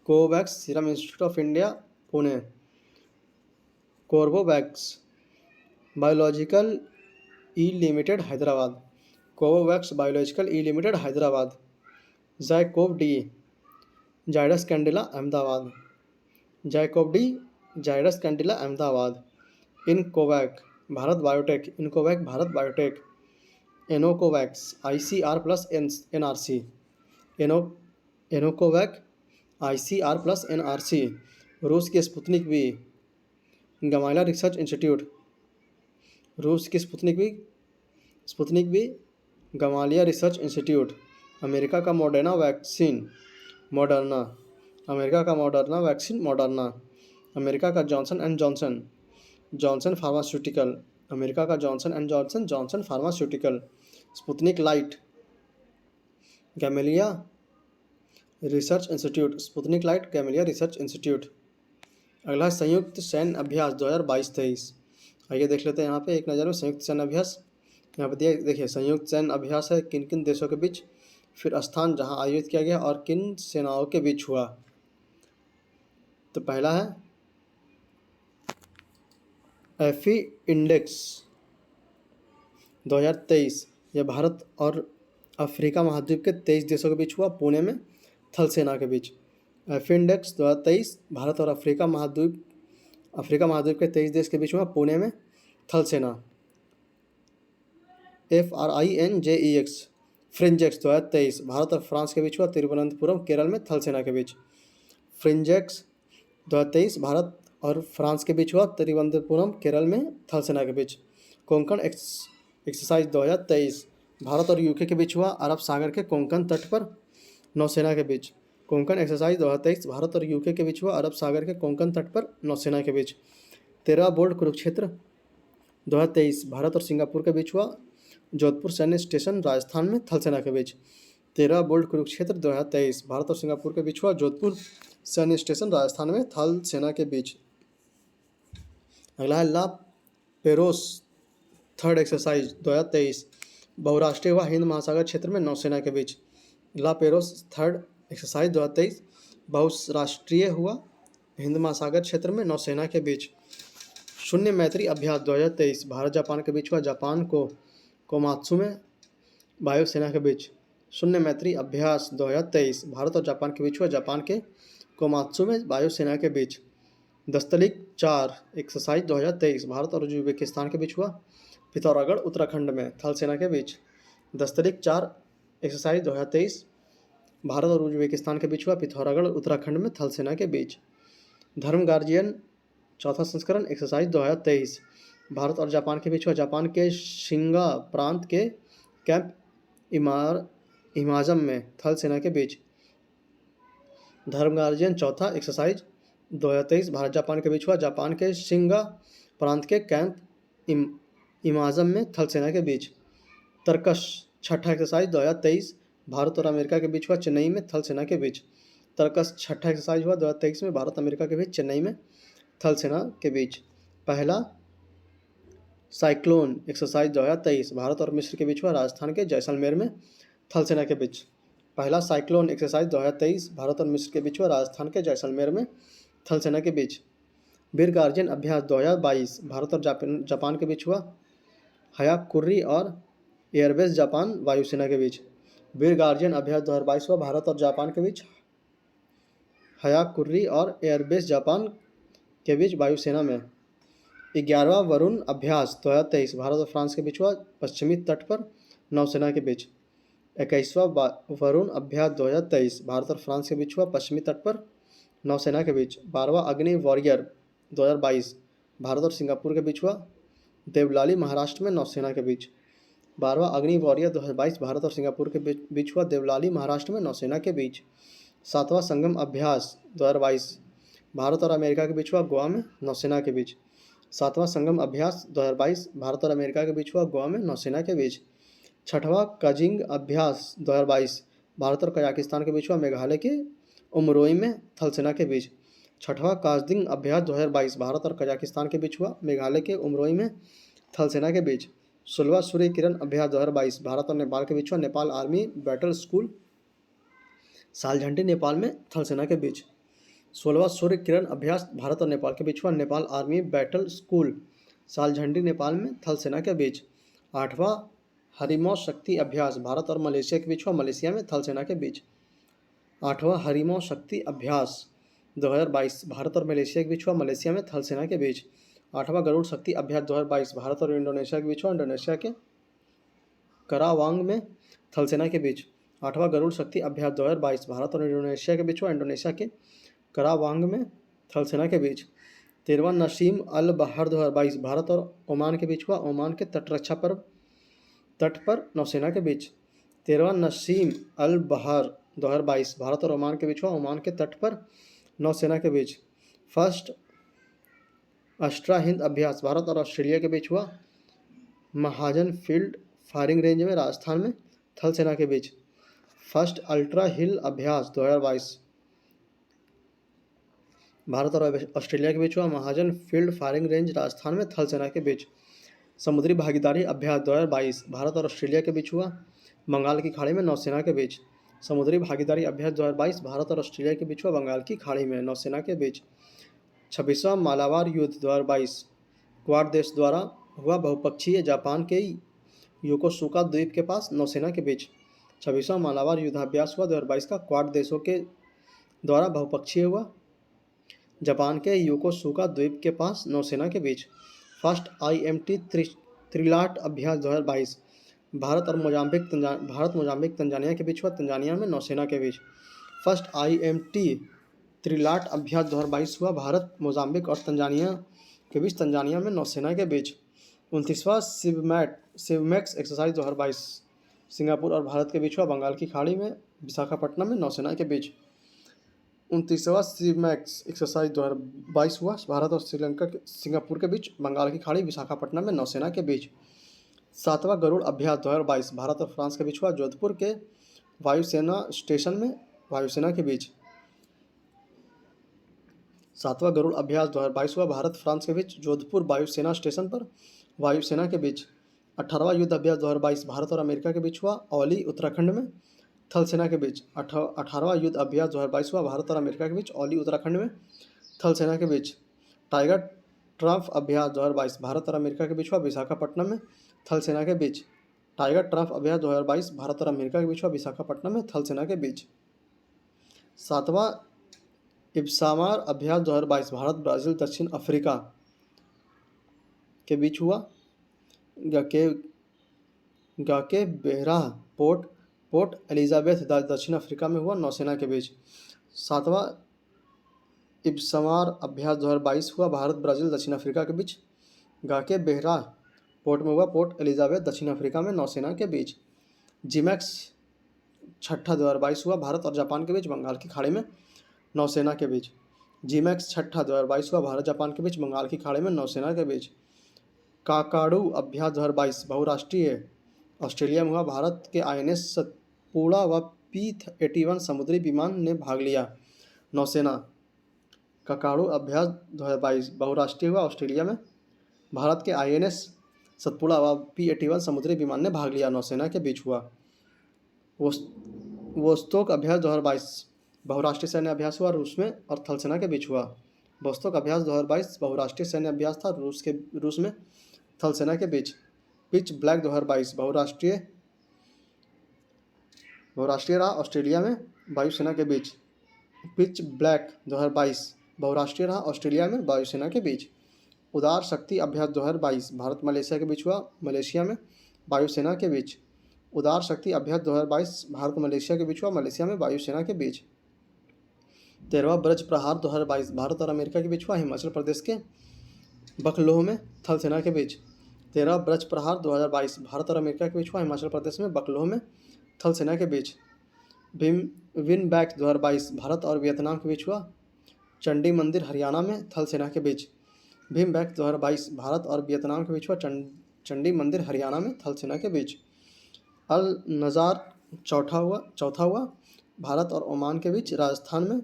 Covax serum institute of India Pune. Corbevax biological E limited Hyderabad. Covovax biological E limited Hyderabad. ZyCoV D Zydus Cadila Ahmedabad. Zaykov D Zydus Cadila Ahmedabad. INCOVACC Bharat Biotech. INCOVACC Bharat Biotech. Anocovax ICR+NRC। Anocovax ICR+NRC। रूस की Sputnik V Gamaleya research institute. रूस की Sputnik V Gamaleya research institute. America का Moderna vaccine Moderna. America का Moderna vaccine Moderna. America का Johnson and Johnson Johnson pharmaceutical. America का Johnson and Johnson Johnson pharmaceutical. Sputnik light Gamaleya research institute. Sputnik light Gamaleya research institute. अगला है संयुक्त सैन्य अभ्यास 2022-23। आइए देख लेते हैं यहाँ पे एक नज़र में संयुक्त सैन्य अभ्यास यहाँ पर दिया देखिए, संयुक्त सैन्य अभ्यास है किन किन देशों के बीच, फिर स्थान जहाँ आयोजित किया गया और किन सेनाओं के बीच हुआ। तो पहला है एफी इंडेक्स 2023, यह भारत और अफ्रीका महाद्वीप के 23 देशों के बीच हुआ, पुणे में थल सेना के बीच। एफी इंडेक्स 2023 भारत और अफ्रीका महाद्वीप के 23 देश के बीच हुआ, पुणे में थल सेना। FRINJEX फ्रिंजेक्स 2023 भारत और फ्रांस के बीच हुआ, तिरुवनंतपुरम केरल में थल सेना के बीच। फ्रिंजेक्स 2023 भारत और फ्रांस के बीच हुआ, तिरुवनंतपुरम केरल में थल सेना के बीच। कोंकण एक्सरसाइज 2023 भारत और यूके के बीच हुआ, अरब सागर के कोंकण तट पर नौसेना के बीच। कोंकण एक्सरसाइज 2023 भारत और यूके के बीच हुआ, अरब सागर के कोंकण तट पर नौसेना के बीच। 13 बोल्ट कुरुक्षेत्र 2023 भारत और सिंगापुर के बीच हुआ, जोधपुर सैन्य स्टेशन राजस्थान में थल सेना के बीच। 13 बोल्ट कुरुक्षेत्र 2023 भारत और सिंगापुर के बीच हुआ, जोधपुर सैन्य स्टेशन राजस्थान में थल सेना के बीच। अगला है ला पेरोस थर्ड एक्सरसाइज 2023 बहुराष्ट्रीय हुआ, हिंद महासागर क्षेत्र में नौसेना के बीच। ला पेरोस थर्ड एक्सरसाइज 2023 बहुराष्ट्रीय हुआ, हिंद महासागर क्षेत्र में नौसेना के बीच। शून्य मैत्री अभ्यास 2023 भारत जापान के बीच हुआ, जापान को कोमात्सु में वायुसेना के बीच। शून्य मैत्री अभ्यास 2023 भारत और जापान के बीच हुआ, जापान के कोमात्सु में वायुसेना के बीच। दस्तलिक 4 एक्सरसाइज 2023 भारत और उज्बेकिस्तान के बीच हुआ, पिथौरागढ़ उत्तराखंड में थल सेना के बीच। दस्तलिक 4 एक्सरसाइज 2023 भारत और उज्बेकिस्तान के बीच हुआ, पिथौरागढ़ उत्तराखंड में थल सेना के बीच। धर्म गार्जियन चौथा संस्करण एक्सरसाइज 2023 भारत और जापान के बीच हुआ, जापान के शिंगा प्रांत के कैंप इमाजम में थल सेना के बीच। धर्म गार्जियन चौथा एक्सरसाइज 2023 भारत जापान के बीच हुआ, जापान के शिंगा प्रांत के कैंप इमाजम में थल सेना के बीच। तर्कश छठा एक्सरसाइज 2023 भारत और अमेरिका के बीच हुआ, चेन्नई में थल सेना के बीच। तर्कश छठा एक्सरसाइज हुआ 2023 में भारत अमेरिका के बीच, चेन्नई में थल सेना के बीच। पहला साइक्लोन एक्सरसाइज 2023 भारत और मिस्र के बीच हुआ, राजस्थान के जैसलमेर में थल सेना के बीच। पहला साइक्लोन एक्सरसाइज 2023 भारत और मिस्र के बीच हुआ, राजस्थान के जैसलमेर में थल सेना के बीच। वीर गार्जियन अभ्यास 2022 भारत और जापान के बीच हुआ, हयाकुर्री और एयरबेस जापान वायुसेना के बीच। वीर गार्जियन अभ्यास 2022 हुआ भारत और जापान के बीच, हयाकुर्री और एयरबेस जापान के बीच वायुसेना में। 11वां वरुण अभ्यास 2023 भारत और फ्रांस के बीच हुआ, पश्चिमी तट पर नौसेना के बीच। 21वां वरुण अभ्यास 2023 भारत और फ्रांस के बीच हुआ, पश्चिमी तट पर नौसेना के बीच। 12वां अग्नि वॉरियर 2022 भारत और सिंगापुर के बीच हुआ, देवलाली महाराष्ट्र में नौसेना के बीच। 12वां अग्नि वॉरियर 2022 भारत और सिंगापुर के बीच हुआ, देवलाली महाराष्ट्र में नौसेना के बीच। 7वां संगम अभ्यास 2022 भारत और अमेरिका के बीच हुआ, गोवा में नौसेना के बीच। 7वां संगम अभ्यास 2022 भारत और अमेरिका के बीच हुआ, गोवा में नौसेना के बीच। 6वां काजिंग अभ्यास 2022 भारत और कजाकिस्तान के बीच हुआ, मेघालय के उमरोई में थल सेना के बीच। 6वां काजिंग अभ्यास 2022 भारत और कजाकिस्तान के बीच हुआ, मेघालय के उमरोई में थल सेना के बीच। 16वां सूर्य किरण अभ्यास 2022 भारत और नेपाल के बीच हुआ, Nepal army battle school Saljhandi Nepal में थल सेना के बीच। 16वां सूर्य किरण अभ्यास भारत और नेपाल के बीच हुआ, Nepal army battle school Saljhandi Nepal में थल सेना के बीच। 8वां हरिमौ शक्ति अभ्यास भारत और मलेशिया के बीच हुआ, मलेशिया में थल सेना के बीच। 8वां हरिमौ शक्ति अभ्यास 2022 भारत और मलेशिया के बीच हुआ, मलेशिया में थल सेना के बीच। 8वां गरुड़ शक्ति अभ्यास 2022 भारत और इंडोनेशिया के बीच हुआ, इंडोनेशिया के करावांग में थल सेना के बीच। 8वां गरुड़ शक्ति अभ्यास 2022 भारत और इंडोनेशिया के बीच हुआ, इंडोनेशिया के करावांग में थल सेना के बीच। 13वां नसीम अल बहर 2022 भारत और ओमान के बीच हुआ, ओमान के तट पर नौसेना के बीच। 13वां नसीम अल बहर 2022 भारत और ओमान के बीच हुआ, ओमान के तट पर नौसेना के बीच। फर्स्ट अस्ट्रा हिंद अभ्यास भारत और ऑस्ट्रेलिया के बीच हुआ, महाजन फील्ड फायरिंग रेंज में राजस्थान में थल सेना के बीच। फर्स्ट अल्ट्रा हिल अभ्यास 2022 भारत और ऑस्ट्रेलिया के बीच हुआ, महाजन फील्ड फायरिंग रेंज राजस्थान में थल सेना के बीच। समुद्री भागीदारी अभ्यास 2022 भारत और ऑस्ट्रेलिया के बीच हुआ। बंगाल की खाड़ी में नौसेना के बीच। समुद्री भागीदारी अभ्यास 2022 भारत और ऑस्ट्रेलिया के बीच हुआ। बंगाल की खाड़ी में नौसेना के बीच। 26वां मालाबार युद्ध 2022 क्वाड देश द्वारा हुआ बहुपक्षीय, जापान के योकोसुका द्वीप के पास नौसेना के बीच। 26वां मालाबार युद्धाभ्यास हुआ 2022 का क्वाड देशों के द्वारा बहुपक्षीय हुआ, जापान के योकोसुका द्वीप के पास नौसेना के बीच। फर्स्ट IMT त्रिलाट अभ्यास 2022 भारत मोजाम्बिक तंजानिया के बीच हुआ, तंजानिया में नौसेना के बीच। फर्स्ट IMT त्रिलाट अभ्यास 2022 हुआ भारत, मोजाम्बिक और तंजानिया के बीच, तंजानिया में नौसेना के बीच। 29वां सिवमैक्स एक्सरसाइज 2022 सिंगापुर और भारत के बीच हुआ, बंगाल की खाड़ी में विशाखापट्टनम में नौसेना के बीच। 29वां सिवमैक्स एक्सरसाइज 2022 हुआ भारत और सिंगापुर के बीच, बंगाल की खाड़ी विशाखापट्टनम में नौसेना के बीच। 7वां गरुड़ अभ्यास 2022 भारत और फ्रांस के बीच हुआ, जोधपुर के वायुसेना स्टेशन में वायुसेना के बीच। 7वां गरुड़ अभ्यास 2022 हुआ भारत फ्रांस के बीच, जोधपुर वायुसेना स्टेशन पर वायुसेना के बीच। 18वां युद्ध अभ्यास 2022 भारत और अमेरिका के बीच हुआ, औली उत्तराखंड में थल सेना के बीच। 18वां युद्ध अभ्यास 2022 हुआ भारत और अमेरिका के बीच, औली उत्तराखंड में थल सेना के बीच। टाइगर ट्रम्प अभ्यास 2022 भारत और अमेरिका के बीच हुआ, विशाखापट्टनम में थल सेना के बीच। टाइगर ट्रम्प अभ्यास 2022 भारत और अमेरिका के बीच हुआ, विशाखापट्टनम में थल सेना के बीच। 7वां इब्सामार अभ्यास 2022 भारत, ब्राज़ील, दक्षिण अफ्रीका के बीच हुआ, गाके बेहराह पोर्ट एलिजाबेथ दक्षिण अफ्रीका में हुआ, नौसेना के बीच। 7वां इब्सामार अभ्यास 2022 हुआ भारत, ब्राज़ील, दक्षिण अफ्रीका के बीच, गाके बेहराह पोर्ट में हुआ, पोर्ट एलिजाबेथ दक्षिण अफ्रीका में नौसेना के बीच। जीमैक्स 6ठा 2022 हुआ भारत और जापान के बीच, बंगाल की खाड़ी में नौसेना के बीच। जीमैक्स 6ठा 2022 हुआ भारत जापान के बीच, बंगाल की खाड़ी में नौसेना के बीच। काकाडू अभ्यास 2022 बहुराष्ट्रीय ऑस्ट्रेलिया में हुआ, भारत के INS सतपुड़ा व P-81 समुद्री विमान ने भाग लिया, नौसेना। काकाडू अभ्यास 2022 बहुराष्ट्रीय हुआ ऑस्ट्रेलिया में, भारत के INS सतपुड़ा व P-81 समुद्री विमान ने भाग लिया, नौसेना के बीच हुआ। वोस्तोक अभ्यास 2022 बहुराष्ट्रीय सैन्य अभ्यास हुआ, रूस में और थल सेना के बीच हुआ। वोस्तोक अभ्यास 2022 बहुराष्ट्रीय सैन्य अभ्यास था, रूस में थल सेना के बीच। पिच ब्लैक 2022 बहुराष्ट्रीय रहा, ऑस्ट्रेलिया में वायुसेना के बीच। पिच ब्लैक 2022 बहुराष्ट्रीय रहा, ऑस्ट्रेलिया में वायुसेना के बीच। उदार शक्ति अभ्यास 2022 भारत मलेशिया के बीच हुआ, मलेशिया में वायुसेना के बीच। उदार शक्ति अभ्यास 2022 भारत मलेशिया के बीच हुआ, मलेशिया में वायुसेना के बीच। 13वां ब्रज प्रहार 2022 भारत और अमेरिका के बीच हुआ, हिमाचल प्रदेश के बकलोह में थल सेना के बीच। 13वां ब्रज प्रहार 2022 भारत और अमेरिका के बीच हुआ, हिमाचल प्रदेश में बकलोह में थल सेना के बीच। विन बैक 2022 भारत और वियतनाम के बीच हुआ, चंडी मंदिर हरियाणा में थल सेना के बीच। भीम बैक 2022 भारत और वियतनाम के बीच हुआ, चंडी मंदिर हरियाणा में थल सेना के बीच। अल नज़ार चौथा हुआ भारत और ओमान के बीच, राजस्थान में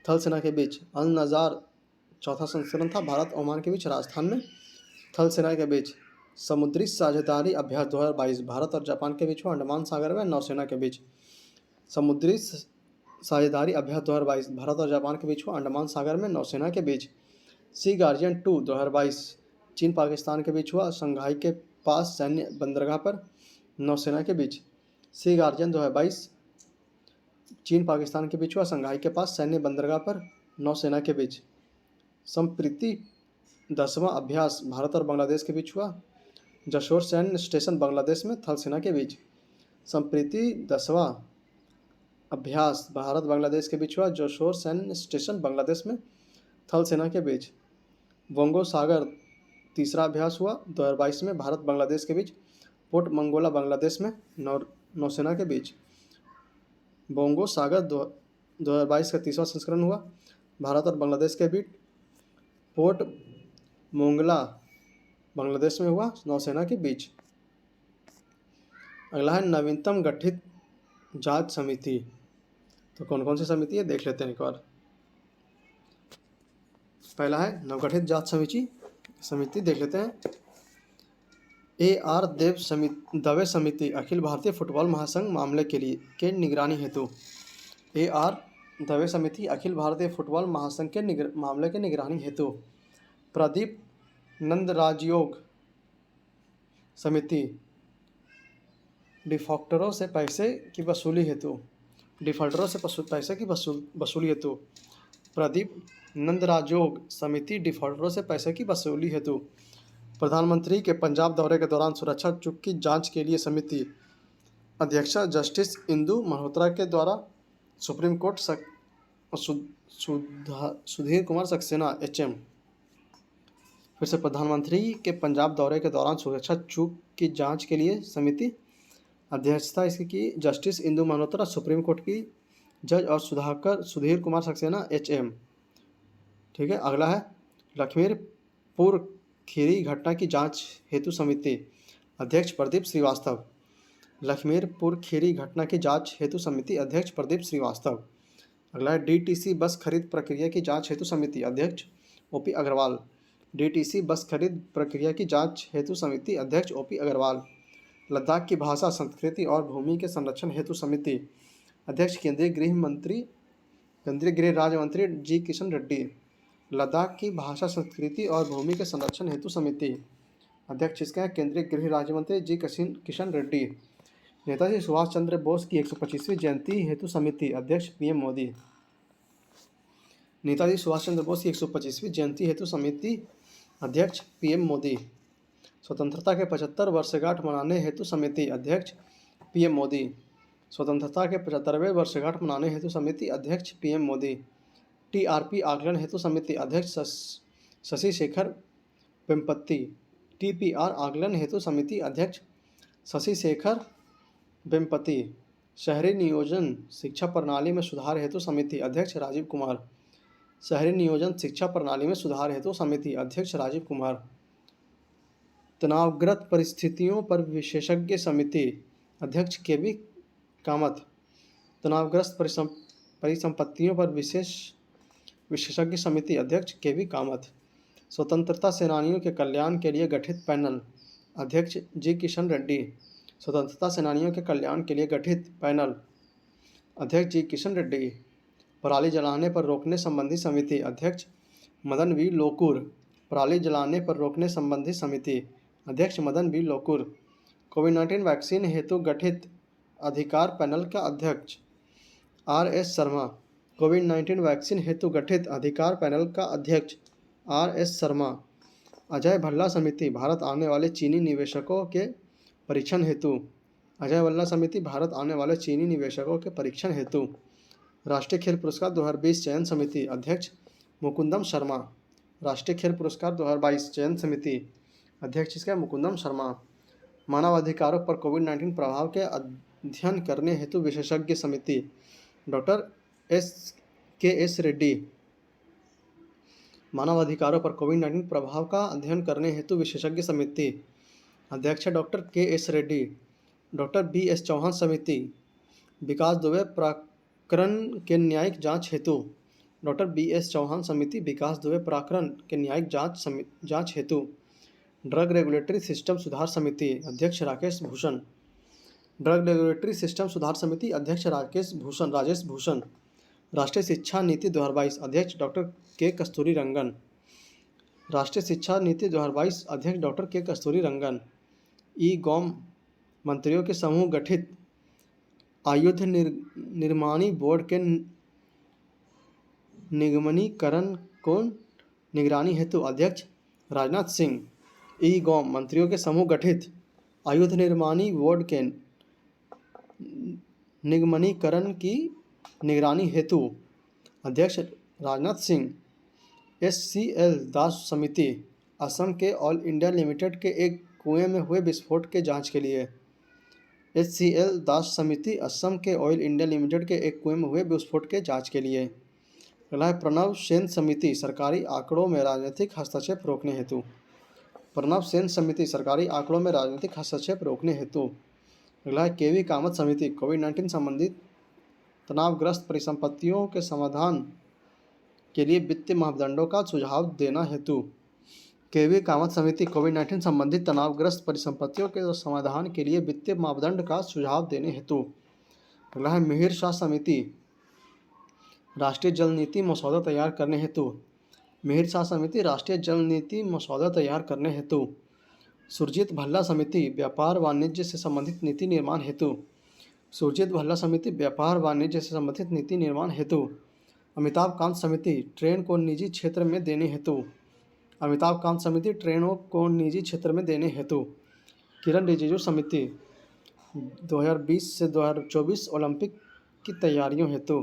थल सेना के बीच। अल नज़ार चौथा संस्करण था, भारत ओमान के बीच, राजस्थान में थल सेना के बीच। समुद्री साझेदारी अभ्यास 2022 भारत और जापान के बीच हुआ, अंडमान सागर में नौसेना के बीच। समुद्री साझेदारी अभ्यास 2022 भारत और जापान के बीच हुआ, अंडमान सागर में नौसेना के बीच। सी गार्जियन 2 2022 चीन पाकिस्तान के बीच हुआ, शंघाई के पास सैन्य बंदरगाह पर, नौसेना के बीच। सी गार्जियन 2022 चीन पाकिस्तान के बीच हुआ, शंघाई के पास सैन्य बंदरगाह पर, नौसेना के बीच। संप्रीति 10वां अभ्यास भारत और बांग्लादेश के बीच हुआ, जशोर सैन्य स्टेशन बांग्लादेश में, थल सेना के बीच। संप्रीति 10वां अभ्यास भारत बांग्लादेश के बीच हुआ, जशोर सैन्य स्टेशन बांग्लादेश में, थल सेना के बीच। वोंगो सागर तीसरा अभ्यास हुआ 2022 में, भारत बांग्लादेश के बीच, पोर्ट मंगोला बांग्लादेश में, नौसेना के बीच। बोंगो सागर 2022 का तीसरा संस्करण हुआ, भारत और बांग्लादेश के बीच, पोर्ट मोंगला बांग्लादेश में हुआ, नौसेना के बीच। अगला है नवीनतम गठित जांच समिति। तो कौन कौन सी समिति है देख लेते हैं एक बार। पहला है नवगठित जांच समिति देख लेते हैं। दवे समिति अखिल भारतीय फुटबॉल महासंघ मामले के लिए के निगरानी हेतु। दवे समिति अखिल भारतीय फुटबॉल महासंघ के मामले के निगरानी हेतु। प्रदीप नंदराजयोग समिति डिफॉल्टरों से पैसे की वसूली हेतु। पैसे की वसूली हेतु। प्रदीप नंदराजयोग समिति डिफॉल्टरों से पैसे की वसूली हेतु। प्रधानमंत्री के पंजाब दौरे के दौरान सुरक्षा चूक की जांच के लिए समिति अध्यक्षा जस्टिस इंदु मल्होत्रा के द्वारा supreme court Sudhir Kumar Saxena HM। फिर से प्रधानमंत्री के पंजाब दौरे के दौरान सुरक्षा चूक की जांच के लिए समिति अध्यक्षता इसकी की justice Indu Malhotra, supreme court की जज और सुधीर कुमार सक्सेना HM। ठीक है, अगला है लखीमपुर खीरी घटना की जांच हेतु समिति अध्यक्ष प्रदीप श्रीवास्तव। लखीमपुर खीरी घटना की जांच हेतु समिति अध्यक्ष प्रदीप श्रीवास्तव। अगला है DTC बस खरीद प्रक्रिया की जांच हेतु समिति अध्यक्ष OP अग्रवाल। DTC बस खरीद प्रक्रिया की जांच हेतु समिति अध्यक्ष OP अग्रवाल। लद्दाख की भाषा, संस्कृति और भूमि के संरक्षण हेतु समिति अध्यक्ष केंद्रीय गृह राज्य मंत्री जी किशन रेड्डी। लद्दाख की भाषा, संस्कृति और भूमि के संरक्षण हेतु समिति अध्यक्ष इसका है केंद्रीय गृह राज्य मंत्री जी किशन रेड्डी। नेताजी सुभाष चंद्र बोस की 125वीं जयंती हेतु समिति अध्यक्ष PM मोदी। नेताजी सुभाष चंद्र बोस की 125वीं जयंती हेतु समिति अध्यक्ष PM मोदी। स्वतंत्रता के 75 वर्षगांठ मनाने हेतु समिति अध्यक्ष PM मोदी। स्वतंत्रता के 75वें वर्षगांठ मनाने हेतु समिति अध्यक्ष PM मोदी। TRP आकलन हेतु समिति अध्यक्ष शशि शेखर वेम्पति। TPR आकलन हेतु समिति अध्यक्ष शशि शेखर वेम्पति। शहरी नियोजन शिक्षा प्रणाली में सुधार हेतु समिति अध्यक्ष राजीव कुमार। शहरी नियोजन शिक्षा प्रणाली में सुधार हेतु समिति अध्यक्ष राजीव कुमार। तनावग्रस्त परिस्थितियों पर विशेषज्ञ समिति अध्यक्ष KB कामत। तनावग्रस्त परिसंपत्तियों पर विशेषज्ञ समिति अध्यक्ष KB कामत। स्वतंत्रता सेनानियों के कल्याण के लिए गठित पैनल अध्यक्ष जी किशन रेड्डी। स्वतंत्रता सेनानियों के कल्याण के लिए गठित पैनल अध्यक्ष जी किशन रेड्डी। पराली जलाने पर रोकने संबंधी समिति अध्यक्ष मदन V लोकुर। पराली जलाने पर रोकने संबंधी समिति अध्यक्ष मदन V लोकुर। कोविड-19 वैक्सीन हेतु गठित अधिकार पैनल का अध्यक्ष RS शर्मा। कोविड-19 वैक्सीन हेतु गठित अधिकार पैनल का अध्यक्ष RS शर्मा। अजय भल्ला समिति भारत आने वाले चीनी निवेशकों के परीक्षण हेतु अजय भल्ला समिति भारत आने वाले चीनी निवेशकों के परीक्षण हेतु। राष्ट्रीय खेल पुरस्कार 2020 चयन समिति अध्यक्ष मुकुंदम शर्मा। राष्ट्रीय खेल पुरस्कार 2022 चयन समिति अध्यक्ष इसका मुकुंदम शर्मा। मानवाधिकारों पर कोविड-19 प्रभाव के अध्ययन करने हेतु विशेषज्ञ समिति डॉक्टर KS रेड्डी। मानवाधिकारों पर कोविड-19 प्रभाव का अध्ययन करने हेतु विशेषज्ञ समिति अध्यक्ष doctor KS Reddy. Doctor BS Chauhan समिति विकास दुबे प्रकरण के न्यायिक जांच हेतु। डॉक्टर BS चौहान समिति विकास दुबे प्रकरण के न्यायिक जांच हेतु। ड्रग रेगुलेटरी सिस्टम सुधार समिति अध्यक्ष Rakesh Bhushan. Drug regulatory system सुधार समिति अध्यक्ष राजेश भूषण। राष्ट्रीय शिक्षा नीति 2022 अध्यक्ष डॉक्टर K कस्तूरीरंगन। राष्ट्रीय शिक्षा नीति 2022 अध्यक्ष डॉक्टर K कस्तूरीरंगन। ई-गॉम मंत्रियों के समूह गठित आयुध निर्माणी बोर्ड के निगमनीकरण को निगरानी हेतु अध्यक्ष राजनाथ सिंह। ई-गॉम मंत्रियों के समूह गठित आयुध निर्माणी बोर्ड के निगमनीकरण की निगरानी हेतु अध्यक्ष राजनाथ सिंह। SCL दास समिति असम के ऑयल इंडिया लिमिटेड के एक कुएं में हुए विस्फोट के जांच के लिए। HCL दास समिति असम के ऑयल इंडिया लिमिटेड के एक कुएं में हुए विस्फोट के जांच के लिए। अगला है प्रणव सेन समिति सरकारी आंकड़ों में राजनीतिक हस्तक्षेप रोकने हेतु। प्रणव सेन समिति सरकारी आंकड़ों में राजनीतिक हस्तक्षेप रोकने हेतु। अगला है KV कामत समिति कोविड-19 संबंधित तनावग्रस्त परिसंपत्तियों के समाधान के लिए वित्तीय मापदंडों का सुझाव देना हेतु। केवी कामत समिति कोविड-19 संबंधित तनावग्रस्त परिसंपत्तियों के समाधान के लिए वित्तीय मापदंड का सुझाव देने हेतु। अगला है मिहिर शाह समिति राष्ट्रीय जल नीति मसौदा तैयार करने हेतु। मिहिर शाह समिति राष्ट्रीय जल नीति मसौदा तैयार करने हेतु। सुरजीत भल्ला समिति व्यापार वाणिज्य से संबंधित नीति निर्माण हेतु। सुरजीत भल्ला समिति व्यापार वाणिज्य से संबंधित नीति निर्माण हेतु। अमिताभ कांत समिति ट्रेन को निजी क्षेत्र में देने हेतु। अमिताभ कांत समिति ट्रेनों को निजी क्षेत्र में देने हेतु। किरण रिजिजू समिति 2020 से 2024 ओलंपिक की तैयारियों हेतु।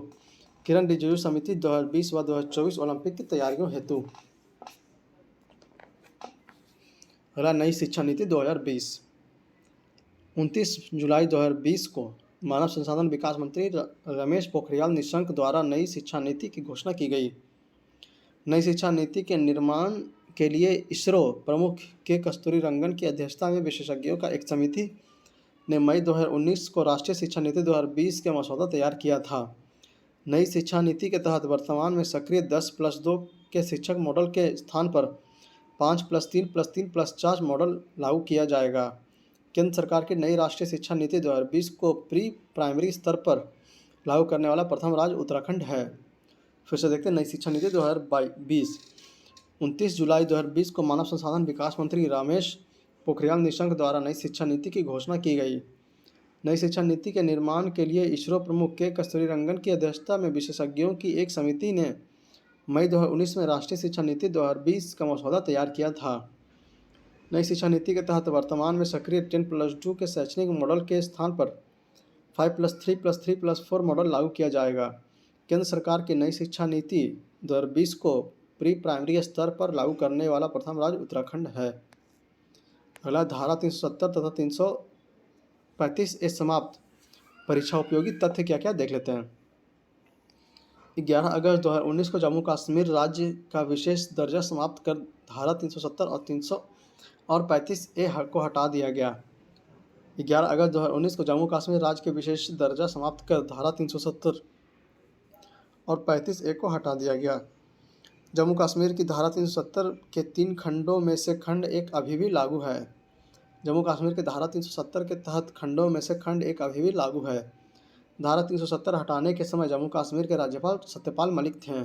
किरण रिजिजू समिति 2020 व 2024 ओलंपिक की तैयारियों हेतु। अगला नई शिक्षा नीति 2020। 29 जुलाई 2020 को मानव संसाधन विकास मंत्री रमेश पोखरियाल निशंक द्वारा नई शिक्षा नीति की घोषणा की गई। नई शिक्षा नीति के निर्माण के लिए इसरो प्रमुख के कस्तूरी रंगन की अध्यक्षता में विशेषज्ञों का एक समिति ने मई 2019 को राष्ट्रीय शिक्षा नीति 2020 के मसौदा तैयार किया था। नई शिक्षा नीति के तहत वर्तमान में सक्रिय 10+2 के शिक्षक मॉडल के स्थान पर 5+3+3+4 मॉडल लागू किया जाएगा। केंद्र सरकार की नई राष्ट्रीय शिक्षा नीति 2020 को प्री प्राइमरी स्तर पर लागू करने वाला प्रथम राज्य उत्तराखंड है। फिर से देखते हैं नई शिक्षा नीति 2020। 29 जुलाई 2020 को मानव संसाधन विकास मंत्री रमेश पोखरियाल निशंक द्वारा नई शिक्षा नीति की घोषणा की गई। नई शिक्षा नीति के निर्माण के लिए इसरो प्रमुख के कस्तूरी रंगन की अध्यक्षता में विशेषज्ञों की एक समिति ने मई 2019 में राष्ट्रीय शिक्षा नीति 2020 का मसौदा तैयार किया था। नई शिक्षा नीति के तहत वर्तमान में सक्रिय 10+2 के शैक्षणिक मॉडल के स्थान पर 5+3+3+4 मॉडल लागू किया जाएगा। केंद्र सरकार की नई शिक्षा नीति 2020 को प्री प्राइमरी स्तर पर लागू करने वाला प्रथम राज्य उत्तराखंड है। अगला धारा 370 तथा 335 ए समाप्त परीक्षा उपयोगी तथ्य क्या क्या देख लेते हैं। 11 अगस्त 2019 को जम्मू कश्मीर राज्य का विशेष दर्जा समाप्त कर धारा 370 और 335 ए को हटा दिया गया। 11 अगस्त 2019 को जम्मू कश्मीर राज्य के विशेष दर्जा समाप्त कर धारा 370 और 35 ए को हटा दिया गया। जम्मू कश्मीर की धारा 370 के 3 खंडों में से खंड 1 अभी भी लागू है। जम्मू कश्मीर के धारा 370 के तहत खंडों में से खंड 1 अभी भी लागू है। धारा 370 हटाने के समय जम्मू कश्मीर के राज्यपाल सत्यपाल मलिक थे।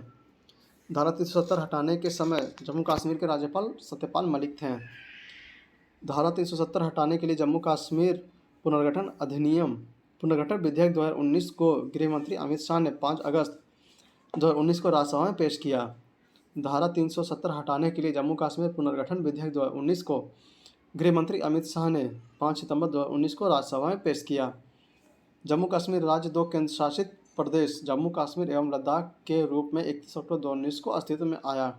धारा 370 हटाने के समय जम्मू कश्मीर के राज्यपाल सत्यपाल मलिक थे। धारा 370 हटाने के लिए जम्मू कश्मीर पुनर्गठन अधिनियम पुनर्गठन विधेयक 2019 को गृह मंत्री अमित शाह ने 5 अगस्त 2019 को राज्यसभा में पेश किया। धारा 370 हटाने के लिए जम्मू कश्मीर पुनर्गठन विधेयक 2019 को गृह मंत्री अमित शाह ने 5 सितंबर 2019 को राज्यसभा में पेश किया। जम्मू कश्मीर राज्य 2 केंद्र शासित प्रदेश जम्मू कश्मीर एवं लद्दाख के रूप में 31 अक्टूबर 2019 को अस्तित्व में आया।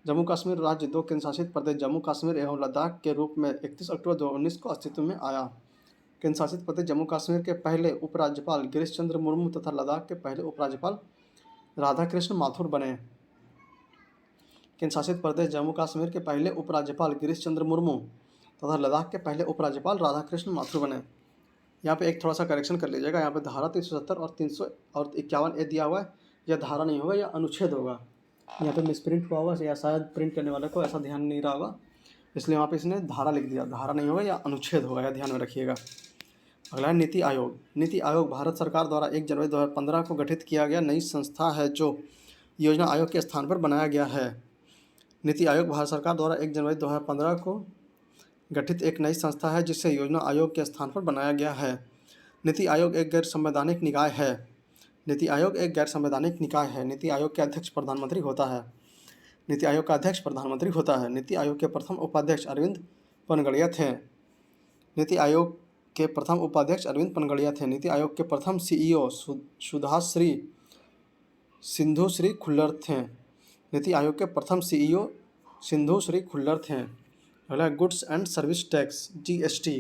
जम्मू कश्मीर राज्य 2 केंद्र शासित प्रदेश जम्मू कश्मीर एवं लद्दाख के रूप में 31 अक्टूबर 2019 को अस्तित्व में आया। केंद्र शासित प्रदेश जम्मू कश्मीर के पहले उपराज्यपाल गिरीश चंद्र मुर्मू तथा लद्दाख के पहले उपराज्यपाल राधाकृष्ण माथुर बने। केंद्र शासित प्रदेश जम्मू कश्मीर के पहले उपराज्यपाल गिरीश चंद्र मुर्मू तथा लद्दाख के पहले उपराज्यपाल राधाकृष्ण माथुर बने। यहाँ पे एक थोड़ा सा करेक्शन कर लीजिएगा। यहाँ पे धारा 370 और 351 ए दिया हुआ है, यह धारा नहीं होगा, यह अनुच्छेद होगा। यहाँ पे मिसप्रिंट हुआ होगा या शायद प्रिंट करने वाले को ऐसा ध्यान नहीं रहा होगा, इसलिए वहाँ पे इसने धारा लिख दिया। धारा नहीं होगा, यह अनुच्छेद होगा, यह ध्यान में रखिएगा। अगला है नीति आयोग। नीति आयोग भारत सरकार द्वारा 1 जनवरी 2015 को गठित किया गया नई संस्था है जो योजना आयोग के स्थान पर बनाया गया है। नीति आयोग भारत सरकार द्वारा 1 जनवरी 2015 को गठित एक नई संस्था है जिसे योजना आयोग के स्थान पर बनाया गया है। नीति आयोग एक गैर संवैधानिक निकाय है। नीति आयोग एक गैर संवैधानिक निकाय है। नीति आयोग के अध्यक्ष प्रधानमंत्री होता है। नीति आयोग का अध्यक्ष प्रधानमंत्री होता है। नीति आयोग के प्रथम उपाध्यक्ष अरविंद पनगड़िया थे। नीति आयोग के प्रथम उपाध्यक्ष अरविंद पनगड़िया थे। नीति आयोग के प्रथम सीईओ सुधाश्री सिंधुश्री खुल्लर थे। नीति आयोग के प्रथम सीईओ सिंधुश्री खुल्लर थे। अगला goods and service tax GST.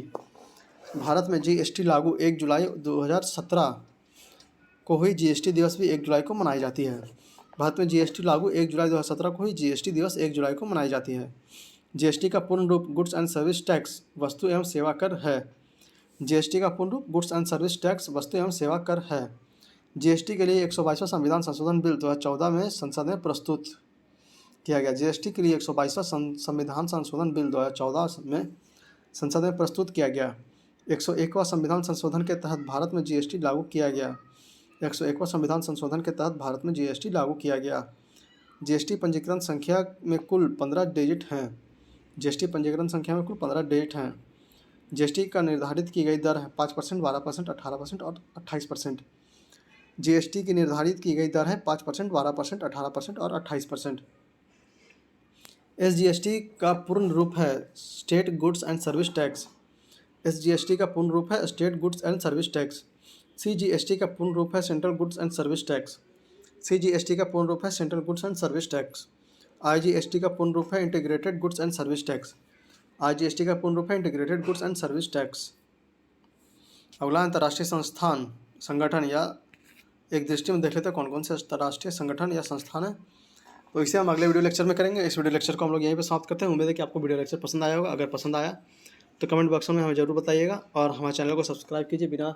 Bharat में जीएसटी लागू 1 जुलाई 2017 को हुई। जीएसटी दिवस भी 1 जुलाई को मनाई जाती है। भारत में जीएसटी लागू 1 जुलाई 2017 को हुई। जीएसटी दिवस 1 जुलाई को मनाई जाती है। जीएसटी का पूर्ण रूप गुड्स एंड सर्विस टैक्स वस्तु एवं सेवा कर है। जीएसटी का पूर्ण रूप गुड्स एंड सर्विस टैक्स वस्तु एवं सेवा कर है। जीएसटी के लिए 122वां संविधान संशोधन बिल 2014 में संसद में प्रस्तुत। किया गया। जीएसटी के लिए 122वां संविधान संशोधन बिल 2014 में संसद में प्रस्तुत किया गया। 101वां संविधान संशोधन के तहत भारत में जीएसटी लागू किया गया। 101वां संविधान संशोधन के तहत भारत में जीएसटी लागू किया गया। जीएसटी पंजीकरण संख्या में कुल 15 डिजिट हैं। जीएसटी पंजीकरण संख्या में कुल 15 डिजिट हैं। जीएसटी का निर्धारित की गई दर है 5%, 12%, 18% और 28%। जीएसटी की निर्धारित की गई दर है 5%, 12%, 18% और 28%। एसजीएसटी का पूर्ण रूप है state goods and service tax. SGST का पूर्ण रूप है state goods and service tax. CGST का पूर्ण रूप है central goods and service tax. CGST का पूर्ण रूप है central goods and service tax. IGST का पूर्ण रूप है integrated goods and service tax. IGST का पूर्ण रूप है integrated goods and service tax. अगला अंतर्राष्ट्रीय संस्थान संगठन या एक दृष्टि में देख लेते हैं कौन कौन से अंतर्राष्ट्रीय संगठन या संस्थान है। तो इसे हम अगले वीडियो लेक्चर में करेंगे। इस वीडियो लेक्चर को हम लोग यहीं पे समाप्त करते हैं। उम्मीद है कि आपको वीडियो लेक्चर पसंद आया होगा। अगर पसंद आया तो कमेंट बॉक्स में हमें ज़रूर बताइएगा और हमारे चैनल को सब्सक्राइब कीजिए। बिना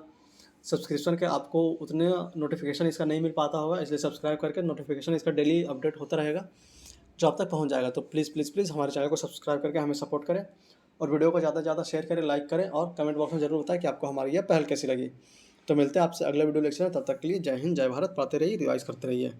सब्सक्रिप्शन के आपको उतने नोटिफिकेशन इसका नहीं मिल पाता होगा, इसलिए सब्सक्राइब करके नोटिफिकेशन इसका डेली अपडेट होता रहेगा जो आप तक पहुंच जाएगा। तो प्लीज़ प्लीज़ प्लीज़ हमारे चैनल को सब्सक्राइब करके हमें सपोर्ट करें और वीडियो को ज़्यादा से ज़्यादा शेयर करें, लाइक करें और कमेंट बॉक्स में ज़रूर बताएं कि आपको हमारी यह पहल कैसी लगी। तो मिलते हैं आपसे अगले वीडियो लेक्चर में। तब तक के लिए जय हिंद, जय भारत। पढ़ते रहिए, रिवाइज करते रहिए।